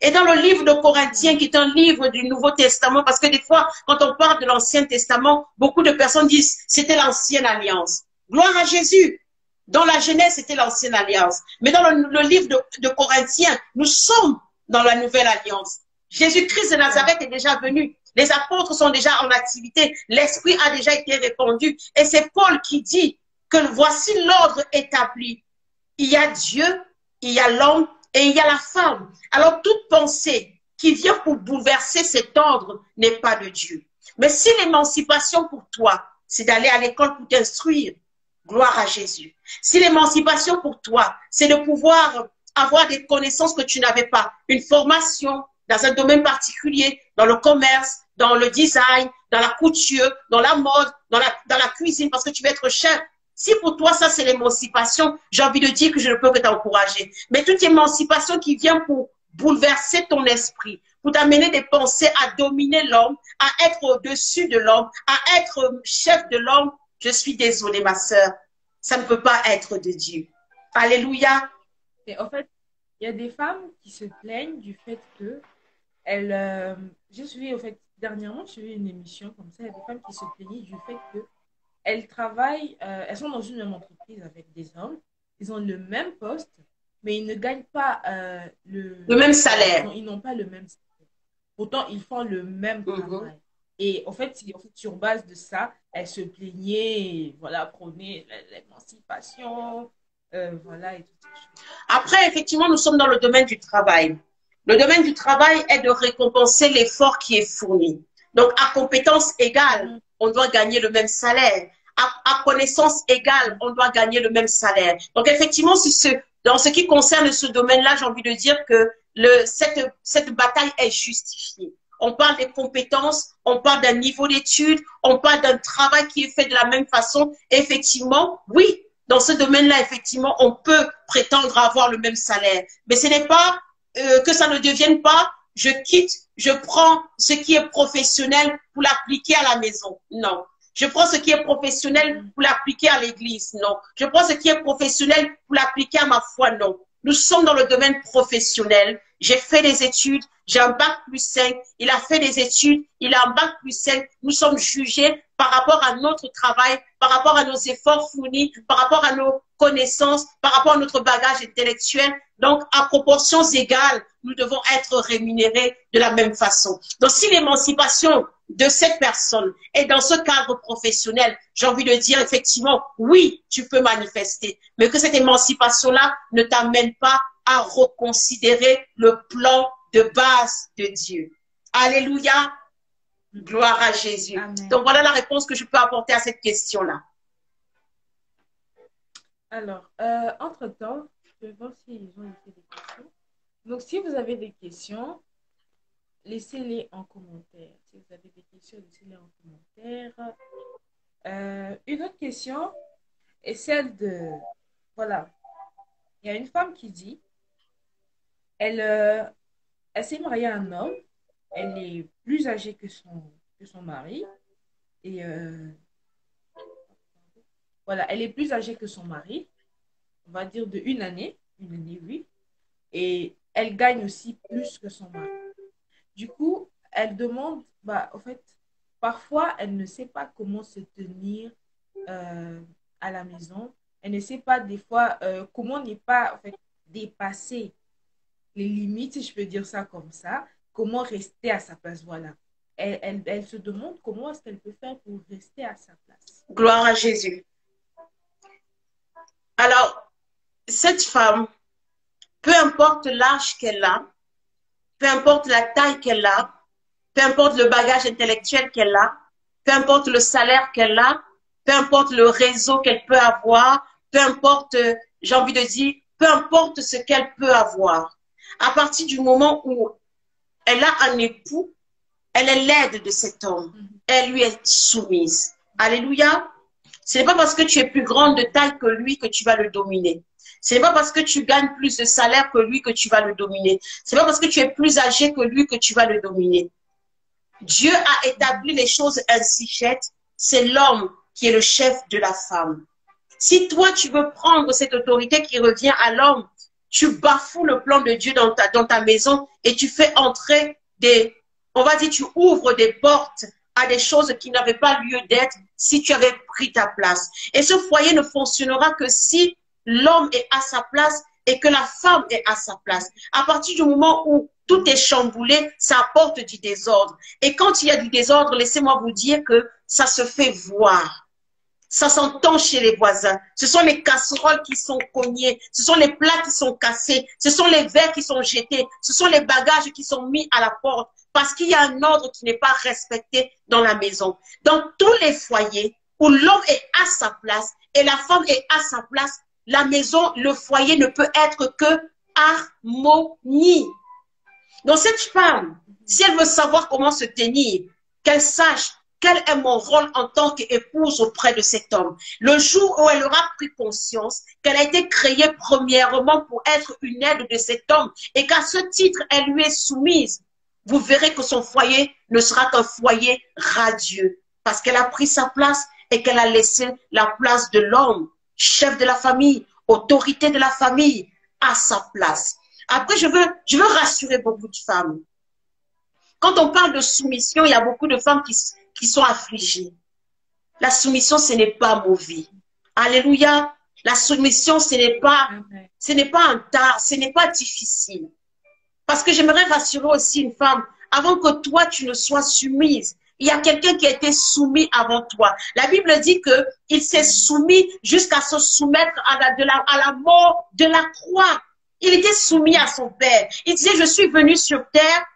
Et dans le livre de Corinthiens, qui est un livre du Nouveau Testament, parce que des fois, quand on parle de l'Ancien Testament, beaucoup de personnes disent c'était l'Ancienne Alliance. Gloire à Jésus. Dans la Genèse, c'était l'Ancienne Alliance. Mais dans le livre de Corinthiens, nous sommes dans la Nouvelle Alliance. Jésus-Christ de Nazareth est déjà venu. Les apôtres sont déjà en activité. L'Esprit a déjà été répandu. Et c'est Paul qui dit que voici l'ordre établi. Il y a Dieu, il y a l'homme et il y a la femme. Alors toute pensée qui vient pour bouleverser cet ordre n'est pas de Dieu. Mais si l'émancipation pour toi, c'est d'aller à l'école pour t'instruire, gloire à Jésus. Si l'émancipation pour toi, c'est de pouvoir avoir des connaissances que tu n'avais pas, une formation dans un domaine particulier, dans le commerce, dans le design, dans la couture, dans la mode, dans la cuisine, parce que tu veux être chef. Si pour toi, ça, c'est l'émancipation, j'ai envie de dire que je ne peux que t'encourager. Mais toute émancipation qui vient pour bouleverser ton esprit, pour t'amener des pensées à dominer l'homme, à être au-dessus de l'homme, à être chef de l'homme, je suis désolée, ma sœur, ça ne peut pas être de Dieu. Alléluia. Et en fait, il y a des femmes qui se plaignent du fait que j'ai suivi, en fait, dernièrement, j'ai suivi une émission comme ça, il y a des femmes qui se plaignaient du fait que elles travaillent, elles sont dans une même entreprise avec des hommes, ils ont le même poste, mais ils ne gagnent pas le même salaire. Ils n'ont pas le même salaire. Pourtant, ils font le même travail. Et en fait, sur base de ça, elles se plaignaient, voilà, prônaient l'émancipation, voilà, et tout ça. Après, effectivement, nous sommes dans le domaine du travail. Le domaine du travail est de récompenser l'effort qui est fourni. Donc, à compétence égale, on doit gagner le même salaire. À connaissance égale, on doit gagner le même salaire. Donc, effectivement, dans ce qui concerne ce domaine-là, j'ai envie de dire que cette bataille est justifiée. On parle des compétences, on parle d'un niveau d'études, on parle d'un travail qui est fait de la même façon. Et effectivement, oui, dans ce domaine-là, effectivement, on peut prétendre avoir le même salaire. Mais ce n'est pas que ça ne devienne pas je quitte, je prends ce qui est professionnel pour l'appliquer à la maison. Non. Je prends ce qui est professionnel pour l'appliquer à l'église. Non. Je prends ce qui est professionnel pour l'appliquer à ma foi. Non. Nous sommes dans le domaine professionnel. J'ai fait des études, j'ai un bac plus 5. Il a fait des études, il a un bac plus 5. Nous sommes jugés par rapport à notre travail, par rapport à nos efforts fournis, par rapport à nos connaissances, par rapport à notre bagage intellectuel. Donc, à proportions égales, nous devons être rémunérés de la même façon. Donc, si l'émancipation de cette personne est dans ce cadre professionnel, j'ai envie de dire effectivement, oui, tu peux manifester, mais que cette émancipation-là ne t'amène pas à reconsidérer le plan de base de Dieu. Alléluia. Gloire à Jésus. Amen. Donc, voilà la réponse que je peux apporter à cette question-là. Alors, entre-temps, je vais voir s'ils ont laissé des questions. Donc, si vous avez des questions, laissez-les en commentaire. Si vous avez des questions, laissez-les en commentaire. Une autre question est celle de... Voilà. Il y a une femme qui dit, elle s'est mariée à un homme, elle est plus âgée que son mari. Et voilà, elle est plus âgée que son mari, on va dire de une année, oui. Et elle gagne aussi plus que son mari. Du coup, elle demande, en fait, parfois, elle ne sait pas comment se tenir à la maison. Elle ne sait pas des fois comment ne pas en fait, dépasser les limites, si je peux dire ça comme ça, comment rester à sa place, voilà. Elle se demande comment est-ce qu'elle peut faire pour rester à sa place. Gloire à Jésus. Alors, cette femme, peu importe l'âge qu'elle a, peu importe la taille qu'elle a, peu importe le bagage intellectuel qu'elle a, peu importe le salaire qu'elle a, peu importe le réseau qu'elle peut avoir, peu importe, j'ai envie de dire, peu importe ce qu'elle peut avoir. À partir du moment où elle a un époux, elle est l'aide de cet homme. Elle lui est soumise. Alléluia. Ce n'est pas parce que tu es plus grande de taille que lui que tu vas le dominer. Ce n'est pas parce que tu gagnes plus de salaire que lui que tu vas le dominer. Ce n'est pas parce que tu es plus âgé que lui que tu vas le dominer. Dieu a établi les choses ainsi, Chet. C'est l'homme qui est le chef de la femme. Si toi, tu veux prendre cette autorité qui revient à l'homme, tu bafoues le plan de Dieu dans ta maison et tu fais entrer on va dire, tu ouvres des portes à des choses qui n'avaient pas lieu d'être si tu avais pris ta place. Et ce foyer ne fonctionnera que si l'homme est à sa place et que la femme est à sa place. À partir du moment où tout est chamboulé, ça apporte du désordre. Et quand il y a du désordre, laissez-moi vous dire que ça se fait voir. Ça s'entend chez les voisins. Ce sont les casseroles qui sont cognées. Ce sont les plats qui sont cassés. Ce sont les verres qui sont jetés. Ce sont les bagages qui sont mis à la porte. Parce qu'il y a un ordre qui n'est pas respecté dans la maison. Dans tous les foyers où l'homme est à sa place et la femme est à sa place, la maison, le foyer ne peut être que harmonie. Donc cette femme, si elle veut savoir comment se tenir, qu'elle sache quel est mon rôle en tant qu'épouse auprès de cet homme. Le jour où elle aura pris conscience qu'elle a été créée premièrement pour être une aide de cet homme et qu'à ce titre, elle lui est soumise, vous verrez que son foyer ne sera qu'un foyer radieux parce qu'elle a pris sa place et qu'elle a laissé la place de l'homme, chef de la famille, autorité de la famille, à sa place. Après, je veux rassurer beaucoup de femmes. Quand on parle de soumission, il y a beaucoup de femmes qui sont affligées. La soumission, ce n'est pas mauvais. Alléluia. La soumission, ce n'est pas un tard, ce n'est pas difficile. Parce que j'aimerais rassurer aussi une femme, avant que toi, tu ne sois soumise, il y a quelqu'un qui a été soumis avant toi. La Bible dit qu'il s'est soumis jusqu'à se soumettre à la mort de la croix. Il était soumis à son Père. Il disait, je suis venu sur terre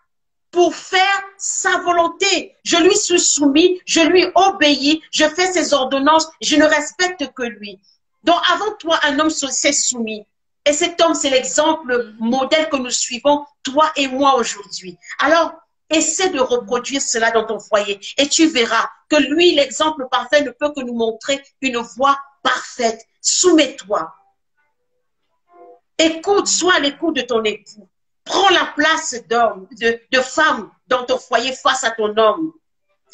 pour faire sa volonté. Je lui suis soumis, je lui obéis, je fais ses ordonnances, je ne respecte que lui. Donc avant toi, un homme s'est soumis. Et cet homme, c'est l'exemple modèle que nous suivons, toi et moi aujourd'hui. Alors, essaie de reproduire cela dans ton foyer et tu verras que lui, l'exemple parfait, ne peut que nous montrer une voie parfaite. Soumets-toi. Écoute, sois à l'écoute de ton époux. Prends la place d'homme, de femme dans ton foyer face à ton homme.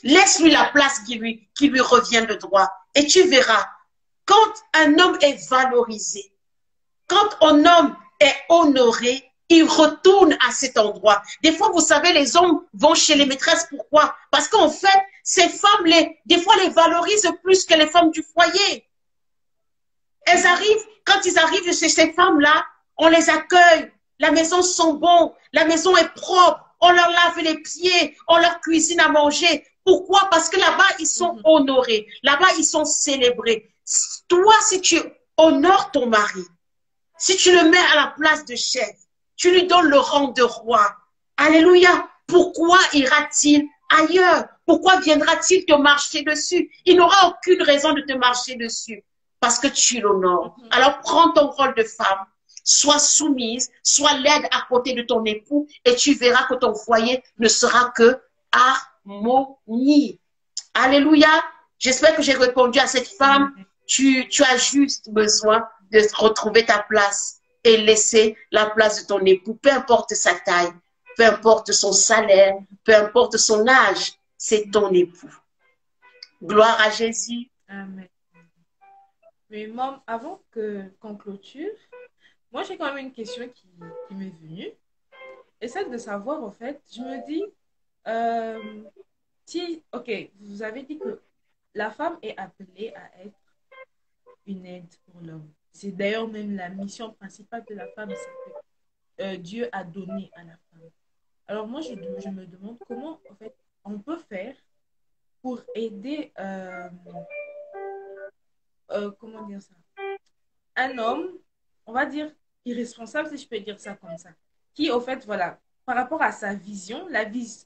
Laisse-lui la place qui lui revient de droit. Et tu verras, quand un homme est valorisé, quand un homme est honoré, il retourne à cet endroit. Des fois, vous savez, les hommes vont chez les maîtresses. Pourquoi? Parce qu'en fait, ces femmes, des fois, les valorisent plus que les femmes du foyer. Elles arrivent, quand ils arrivent chez ces femmes-là, on les accueille. La maison sent bon, la maison est propre, on leur lave les pieds, on leur cuisine à manger. Pourquoi? Parce que là-bas, ils sont honorés. Là-bas, ils sont célébrés. Toi, si tu honores ton mari, si tu le mets à la place de chef, tu lui donnes le rang de roi. Alléluia. Pourquoi ira-t-il ailleurs? Pourquoi viendra-t-il te marcher dessus? Il n'aura aucune raison de te marcher dessus parce que tu l'honores. Alors prends ton rôle de femme, sois soumise, sois laide à côté de ton époux et tu verras que ton foyer ne sera que harmonie. Alléluia. J'espère que j'ai répondu à cette femme. Tu as juste besoin de retrouver ta place et laisser la place de ton époux, peu importe sa taille, peu importe son salaire, peu importe son âge, c'est ton époux. Gloire à Jésus. Amen. Mais maman, avant qu'on clôture, moi j'ai quand même une question qui m'est venue. Et c'est de savoir, en fait, je me dis, si, ok, vous avez dit que la femme est appelée à être une aide pour l'homme. C'est d'ailleurs même la mission principale de la femme, c'est que Dieu a donné à la femme. Alors moi, je me demande comment, en fait, on peut faire pour aider, comment dire ça, un homme, on va dire, irresponsable, si je peux dire ça comme ça, qui, au fait, voilà, par rapport à sa vision,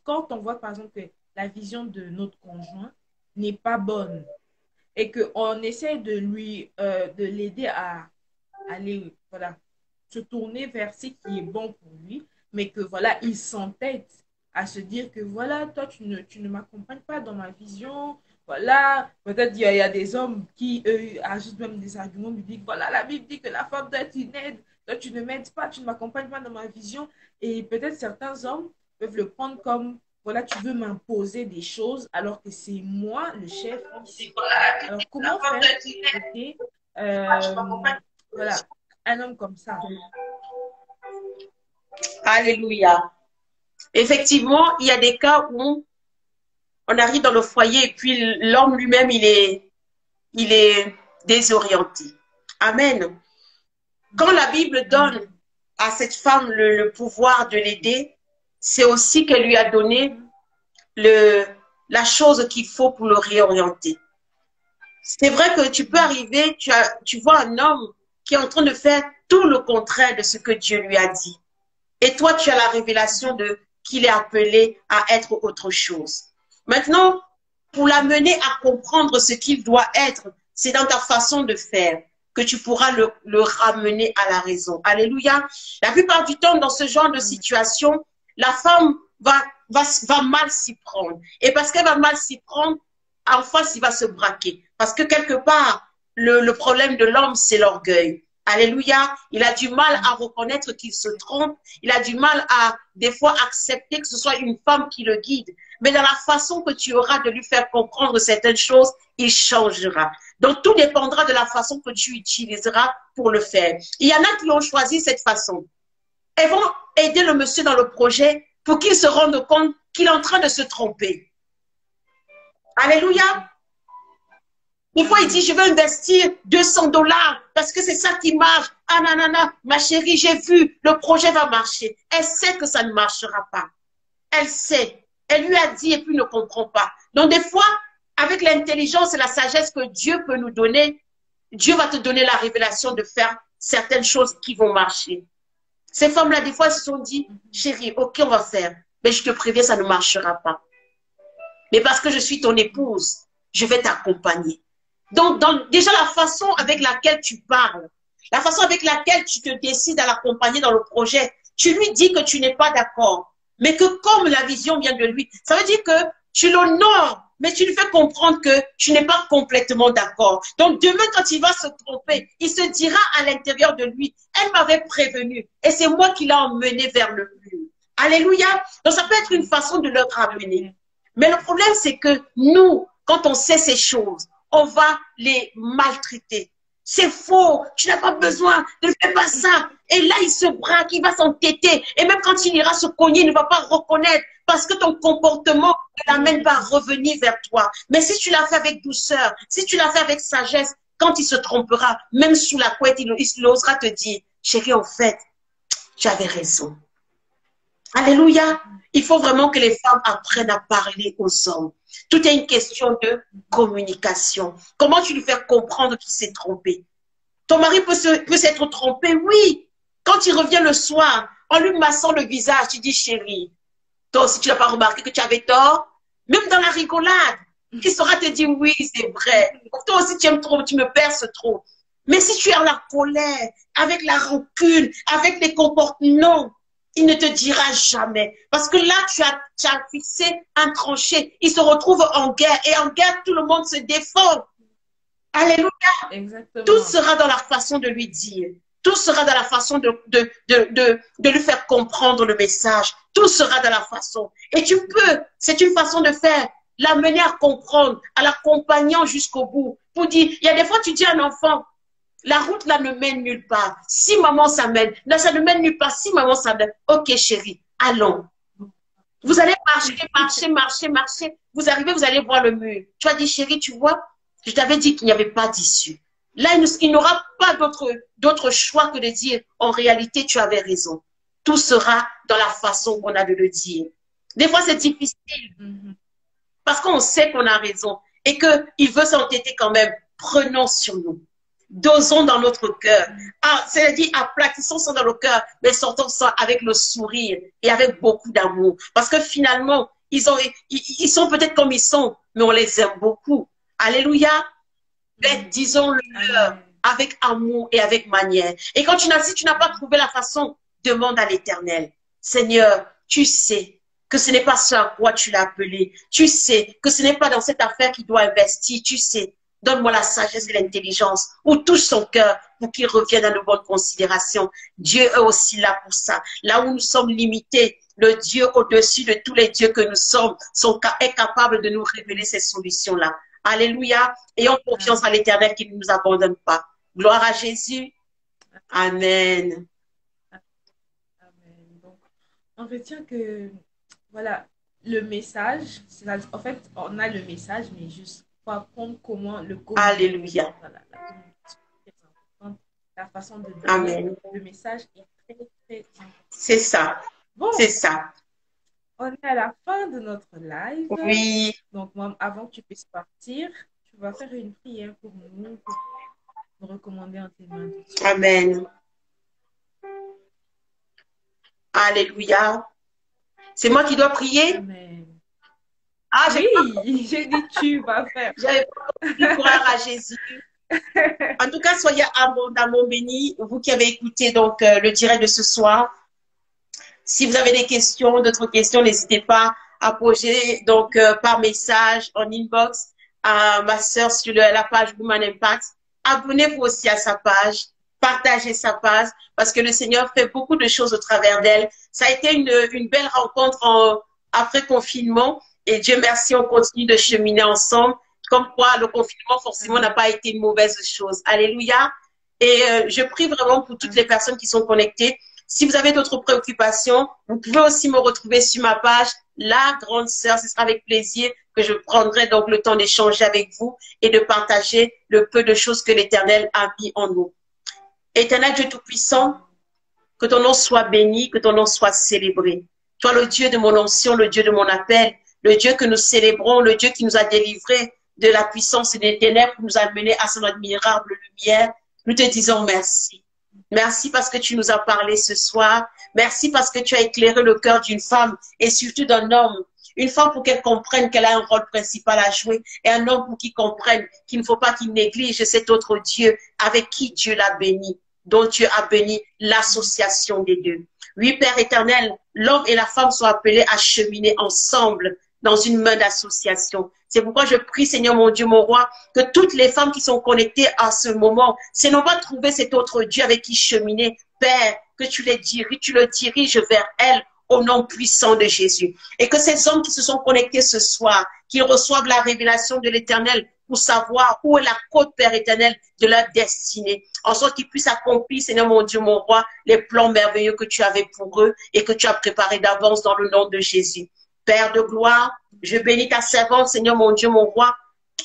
quand on voit, par exemple, que la vision de notre conjoint n'est pas bonne, et qu'on essaie de l'aider à aller, voilà, se tourner vers ce qui est bon pour lui, mais que, voilà, il s'entête à se dire que, voilà, toi, tu ne m'accompagnes pas dans ma vision, Voilà, peut-être il y a des hommes qui, eux, ajoutent même des arguments bibliques. Voilà, la Bible dit que la femme doit être une aide. Toi, tu ne m'aides pas, tu ne m'accompagnes pas dans ma vision. Et peut-être certains hommes peuvent le prendre comme, voilà, tu veux m'imposer des choses alors que c'est moi le chef ici. Alors, comment faire pour traiter, voilà, un homme comme ça? Alléluia. Effectivement, il y a des cas où on arrive dans le foyer et puis l'homme lui-même, il est désorienté. Amen. Quand la Bible donne à cette femme le pouvoir de l'aider, c'est aussi qu'elle lui a donné la chose qu'il faut pour le réorienter. C'est vrai que tu peux arriver, tu vois un homme qui est en train de faire tout le contraire de ce que Dieu lui a dit. Et toi, tu as la révélation de qu'il est appelé à être autre chose. Maintenant, pour l'amener à comprendre ce qu'il doit être, c'est dans ta façon de faire que tu pourras le ramener à la raison. Alléluia. La plupart du temps, dans ce genre de situation, la femme va mal s'y prendre. Et parce qu'elle va mal s'y prendre, en face, il va se braquer. Parce que quelque part, le problème de l'homme, c'est l'orgueil. Alléluia. Il a du mal à reconnaître qu'il se trompe. Il a du mal à, des fois, accepter que ce soit une femme qui le guide. Mais dans la façon que tu auras de lui faire comprendre certaines choses, il changera. Donc, tout dépendra de la façon que tu utiliseras pour le faire. Il y en a qui ont choisi cette façon. Elles vont aider le monsieur dans le projet pour qu'il se rende compte qu'il est en train de se tromper. Alléluia. Des fois, il dit, je veux investir 200 $ parce que c'est ça qui marche. Ah, nanana, ma chérie, j'ai vu, le projet va marcher. Elle sait que ça ne marchera pas. Elle sait. Elle lui a dit et puis ne comprend pas. Donc, des fois, avec l'intelligence et la sagesse que Dieu peut nous donner, Dieu va te donner la révélation de faire certaines choses qui vont marcher. Ces femmes-là, des fois, elles se sont dit, chérie, ok, on va faire. Mais je te préviens, ça ne marchera pas. Mais parce que je suis ton épouse, je vais t'accompagner. Donc, déjà la façon avec laquelle tu parles, la façon avec laquelle tu te décides à l'accompagner dans le projet, tu lui dis que tu n'es pas d'accord, mais que comme la vision vient de lui, ça veut dire que tu l'honores, mais tu lui fais comprendre que tu n'es pas complètement d'accord. Donc, demain, quand il va se tromper, il se dira à l'intérieur de lui, elle m'avait prévenu et c'est moi qui l'ai emmené vers le mur. Alléluia. Donc, ça peut être une façon de le ramener. Mais le problème, c'est que nous, quand on sait ces choses, on va les maltraiter. C'est faux, tu n'as pas besoin, ne fais pas ça. Et là, il se braque, il va s'entêter. Et même quand il ira se cogner, il ne va pas reconnaître parce que ton comportement ne l'amène pas à revenir vers toi. Mais si tu l'as fait avec douceur, si tu l'as fait avec sagesse, quand il se trompera, même sous la couette, il osera te dire, chérie, en fait, tu avais raison. Alléluia. Il faut vraiment que les femmes apprennent à parler aux hommes. Tout est une question de communication. Comment tu lui fais comprendre qu'il s'est trompé? Ton mari peut s'être trompé, oui. Quand il revient le soir, en lui massant le visage, tu dis, chérie, toi aussi tu n'as pas remarqué que tu avais tort? Même dans la rigolade, il saura te dire, oui, c'est vrai. Toi aussi tu aimes trop, tu me perces trop. Mais si tu es en la colère, avec la rancune, avec les comportements, non. Il ne te dira jamais. Parce que là, tu as fixé un tranché. Il se retrouve en guerre. Et en guerre, tout le monde se défend. Alléluia. Exactement. Tout sera dans la façon de lui dire. Tout sera dans la façon de lui faire comprendre le message. Tout sera dans la façon. Et tu peux, c'est une façon de faire, l'amener à comprendre, à l'accompagnant jusqu'au bout. Pour dire, il y a des fois, tu dis à un enfant, la route là ne mène nulle part. Si maman ça mène, là ça ne mène nulle part. Si maman ça mène, ok chérie, allons. Vous allez marcher. Vous arrivez, vous allez voir le mur. Tu as dit chérie, tu vois, je t'avais dit qu'il n'y avait pas d'issue. Là, il n'aura pas d'autre choix que de dire, en réalité, tu avais raison. Tout sera dans la façon qu'on a de le dire. Des fois, c'est difficile parce qu'on sait qu'on a raison et qu'il veut s'entêter quand même. Prenons sur nous. Dosons dans notre cœur. C'est-à-dire, aplatissons ça dans le cœur, mais sortons ça avec le sourire et avec beaucoup d'amour. Parce que finalement, ils sont peut-être comme ils sont, mais on les aime beaucoup. Alléluia. Mais disons-le avec amour et avec manière. Et quand si tu n'as pas trouvé la façon, demande à l'Éternel. Seigneur, tu sais que ce n'est pas ce à quoi tu l'as appelé. Tu sais que ce n'est pas dans cette affaire qu'il doit investir. Tu sais. Donne-moi la sagesse et l'intelligence, ou touche son cœur pour qu'il revienne à de bonnes considérations. Dieu est aussi là pour ça. Là où nous sommes limités, le Dieu au-dessus de tous les dieux que nous sommes est capable de nous révéler ces solutions-là. Alléluia. Ayons confiance en l'Éternel qui ne nous abandonne pas. Gloire à Jésus. Amen. Amen. Donc, on retient que, voilà, le message, en fait, on a le message, mais juste comment le communiquer. Alléluia. Voilà, la communication est très importante. La façon de donner Amen. le message est très, très importante. C'est ça. Bon, c'est ça. On est à la fin de notre live. Oui. Donc, moi, avant que tu puisses partir, tu vas faire une prière pour nous, pour nous recommander en tes mains. Amen. Alléluia. C'est moi qui dois prier? Amen. Ah, oui, j'ai dit tu vas faire. J'avais pas croire à Jésus. En tout cas, soyez abondamment bénis, vous qui avez écouté donc le direct de ce soir. Si vous avez des questions, d'autres questions, n'hésitez pas à poser donc par message en inbox à ma sœur sur la page Woman Impact. Abonnez-vous aussi à sa page, partagez sa page parce que le Seigneur fait beaucoup de choses au travers d'elle. Ça a été une belle rencontre après confinement et Dieu merci, on continue de cheminer ensemble. Comme quoi, le confinement forcément n'a pas été une mauvaise chose. Alléluia. Et je prie vraiment pour toutes les personnes qui sont connectées. Si vous avez d'autres préoccupations, vous pouvez aussi me retrouver sur ma page, La Grande Sœur. Ce sera avec plaisir que je prendrai donc le temps d'échanger avec vous et de partager le peu de choses que l'Éternel a mis en nous. Éternel Dieu Tout-Puissant, que ton nom soit béni, que ton nom soit célébré. Toi, le Dieu de mon onction, le Dieu de mon appel, le Dieu que nous célébrons, le Dieu qui nous a délivrés de la puissance et des ténèbres pour nous amener à son admirable lumière, nous te disons merci. Merci parce que tu nous as parlé ce soir. Merci parce que tu as éclairé le cœur d'une femme et surtout d'un homme. Une femme pour qu'elle comprenne qu'elle a un rôle principal à jouer et un homme pour qu'il comprenne qu'il ne faut pas qu'il néglige cet autre Dieu avec qui Dieu l'a béni, dont Dieu a béni l'association des deux. Oui, Père éternel, l'homme et la femme sont appelés à cheminer ensemble dans une main d'association. C'est pourquoi je prie, Seigneur mon Dieu, mon roi, que toutes les femmes qui sont connectées à ce moment, c'est non pas trouver cet autre Dieu avec qui cheminer, Père, que tu le diriges vers elles au nom puissant de Jésus. Et que ces hommes qui se sont connectés ce soir, qu'ils reçoivent la révélation de l'Éternel pour savoir où est la côte, Père éternel, de leur destinée, en sorte qu'ils puissent accomplir, Seigneur mon Dieu, mon roi, les plans merveilleux que tu avais pour eux et que tu as préparés d'avance dans le nom de Jésus. Père de gloire, je bénis ta servante, Seigneur mon Dieu, mon roi,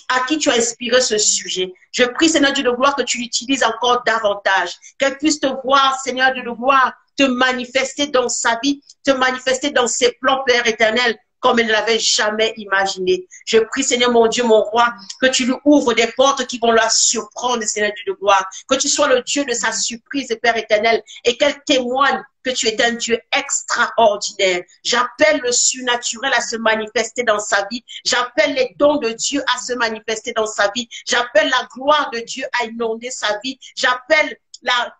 à qui tu as inspiré ce sujet. Je prie, Seigneur Dieu de gloire, que tu l'utilises encore davantage, qu'elle puisse te voir, Seigneur Dieu de gloire, te manifester dans sa vie, te manifester dans ses plans, Père éternel, comme elle ne l'avait jamais imaginé. Je prie, Seigneur mon Dieu, mon roi, que tu lui ouvres des portes qui vont la surprendre, Seigneur Dieu de gloire, que tu sois le Dieu de sa surprise, Père éternel, et qu'elle témoigne que tu es un Dieu extraordinaire. J'appelle le surnaturel à se manifester dans sa vie. J'appelle les dons de Dieu à se manifester dans sa vie. J'appelle la gloire de Dieu à inonder sa vie. J'appelle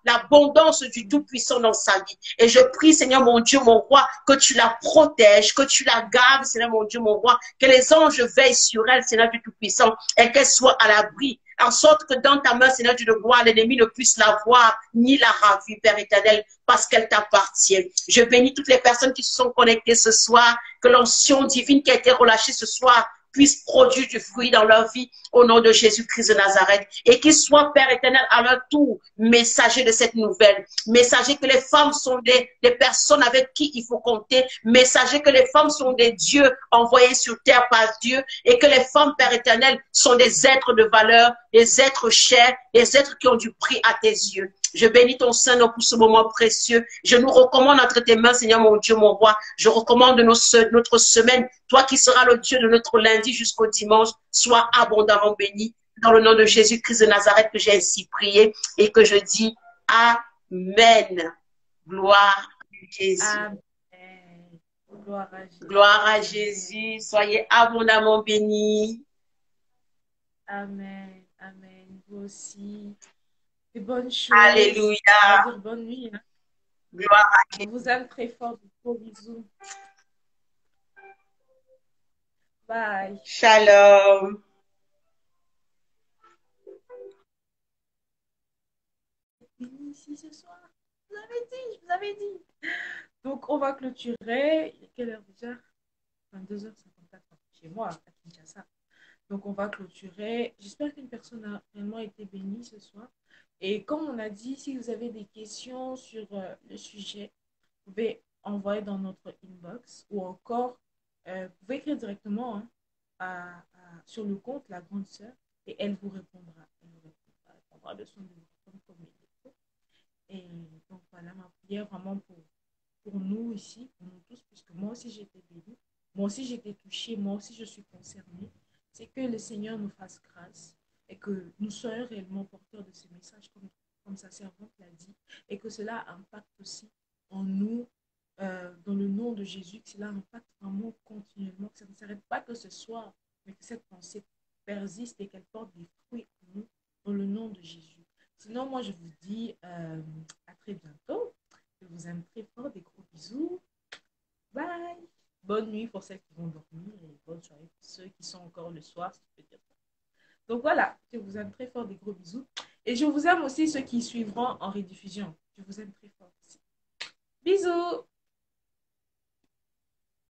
l'abondance du Tout-Puissant dans sa vie. Et je prie, Seigneur mon Dieu, mon roi, que tu la protèges, que tu la gardes, Seigneur mon Dieu, mon roi, que les anges veillent sur elle, Seigneur du Tout-Puissant, et qu'elle soit à l'abri, en sorte que dans ta main, Seigneur Dieu de gloire, l'ennemi ne puisse la voir ni la ravir, Père éternel, parce qu'elle t'appartient. Je bénis toutes les personnes qui se sont connectées ce soir, que l'onction divine qui a été relâchée ce soir puisse produire du fruit dans leur vie au nom de Jésus-Christ de Nazareth et qu'ils soient, Père éternel, à leur tour, messagers de cette nouvelle, messagers que les femmes sont des personnes avec qui il faut compter, messagers que les femmes sont des dieux envoyés sur terre par Dieu et que les femmes, Père éternel, sont des êtres de valeur, des êtres chers, des êtres qui ont du prix à tes yeux. Je bénis ton Saint-Nom pour ce moment précieux. Je nous recommande entre tes mains, Seigneur mon Dieu, mon roi. Je recommande notre semaine. Toi qui seras le Dieu de notre lundi jusqu'au dimanche, sois abondamment béni. Dans le nom de Jésus-Christ de Nazareth que j'ai ainsi prié et que je dis Amen. Gloire à Jésus. Amen. Gloire à Jésus. Gloire à Jésus. Soyez abondamment bénis. Amen. Amen. Vous aussi. Et bonne chose. Alléluia. On va dire bonne nuit. Hein. Gloire à On vous aime très fort. De gros bisous. Bye. Shalom. Ici ce soir. Je vous avais dit, je vous avais dit. Donc, on va clôturer. Il est quelle heure déjà? 22h54 chez moi, à Kinshasa. Donc, on va clôturer. J'espère qu'une personne a réellement été bénie ce soir. Et comme on a dit, si vous avez des questions sur le sujet, vous pouvez envoyer dans notre inbox ou encore, vous pouvez écrire directement hein, sur le compte La Grande Sœur et elle vous répondra. Elle vous répondra, elle prendra le soin de vous répondre comme il faut. Et donc, voilà ma prière vraiment pour nous ici, pour nous tous, puisque moi aussi j'ai été bénie, moi aussi j'ai été touchée, moi aussi je suis concernée. C'est que le Seigneur nous fasse grâce et que nous soyons réellement porteurs de ce message, comme sa servante l'a dit, et que cela impacte aussi en nous, dans le nom de Jésus, que cela impacte vraiment continuellement, que ça ne s'arrête pas que ce soir, mais que cette pensée persiste et qu'elle porte des fruits en nous, dans le nom de Jésus. Sinon, moi, je vous dis à très bientôt. Je vous aime très fort. Des gros bisous. Bye. Bonne nuit pour celles qui vont dormir et bonne soirée pour ceux qui sont encore le soir, si tu peux dire ça. Donc voilà, je vous aime très fort. Des gros bisous. Et je vous aime aussi ceux qui suivront en rediffusion. Je vous aime très fort aussi. Bisous.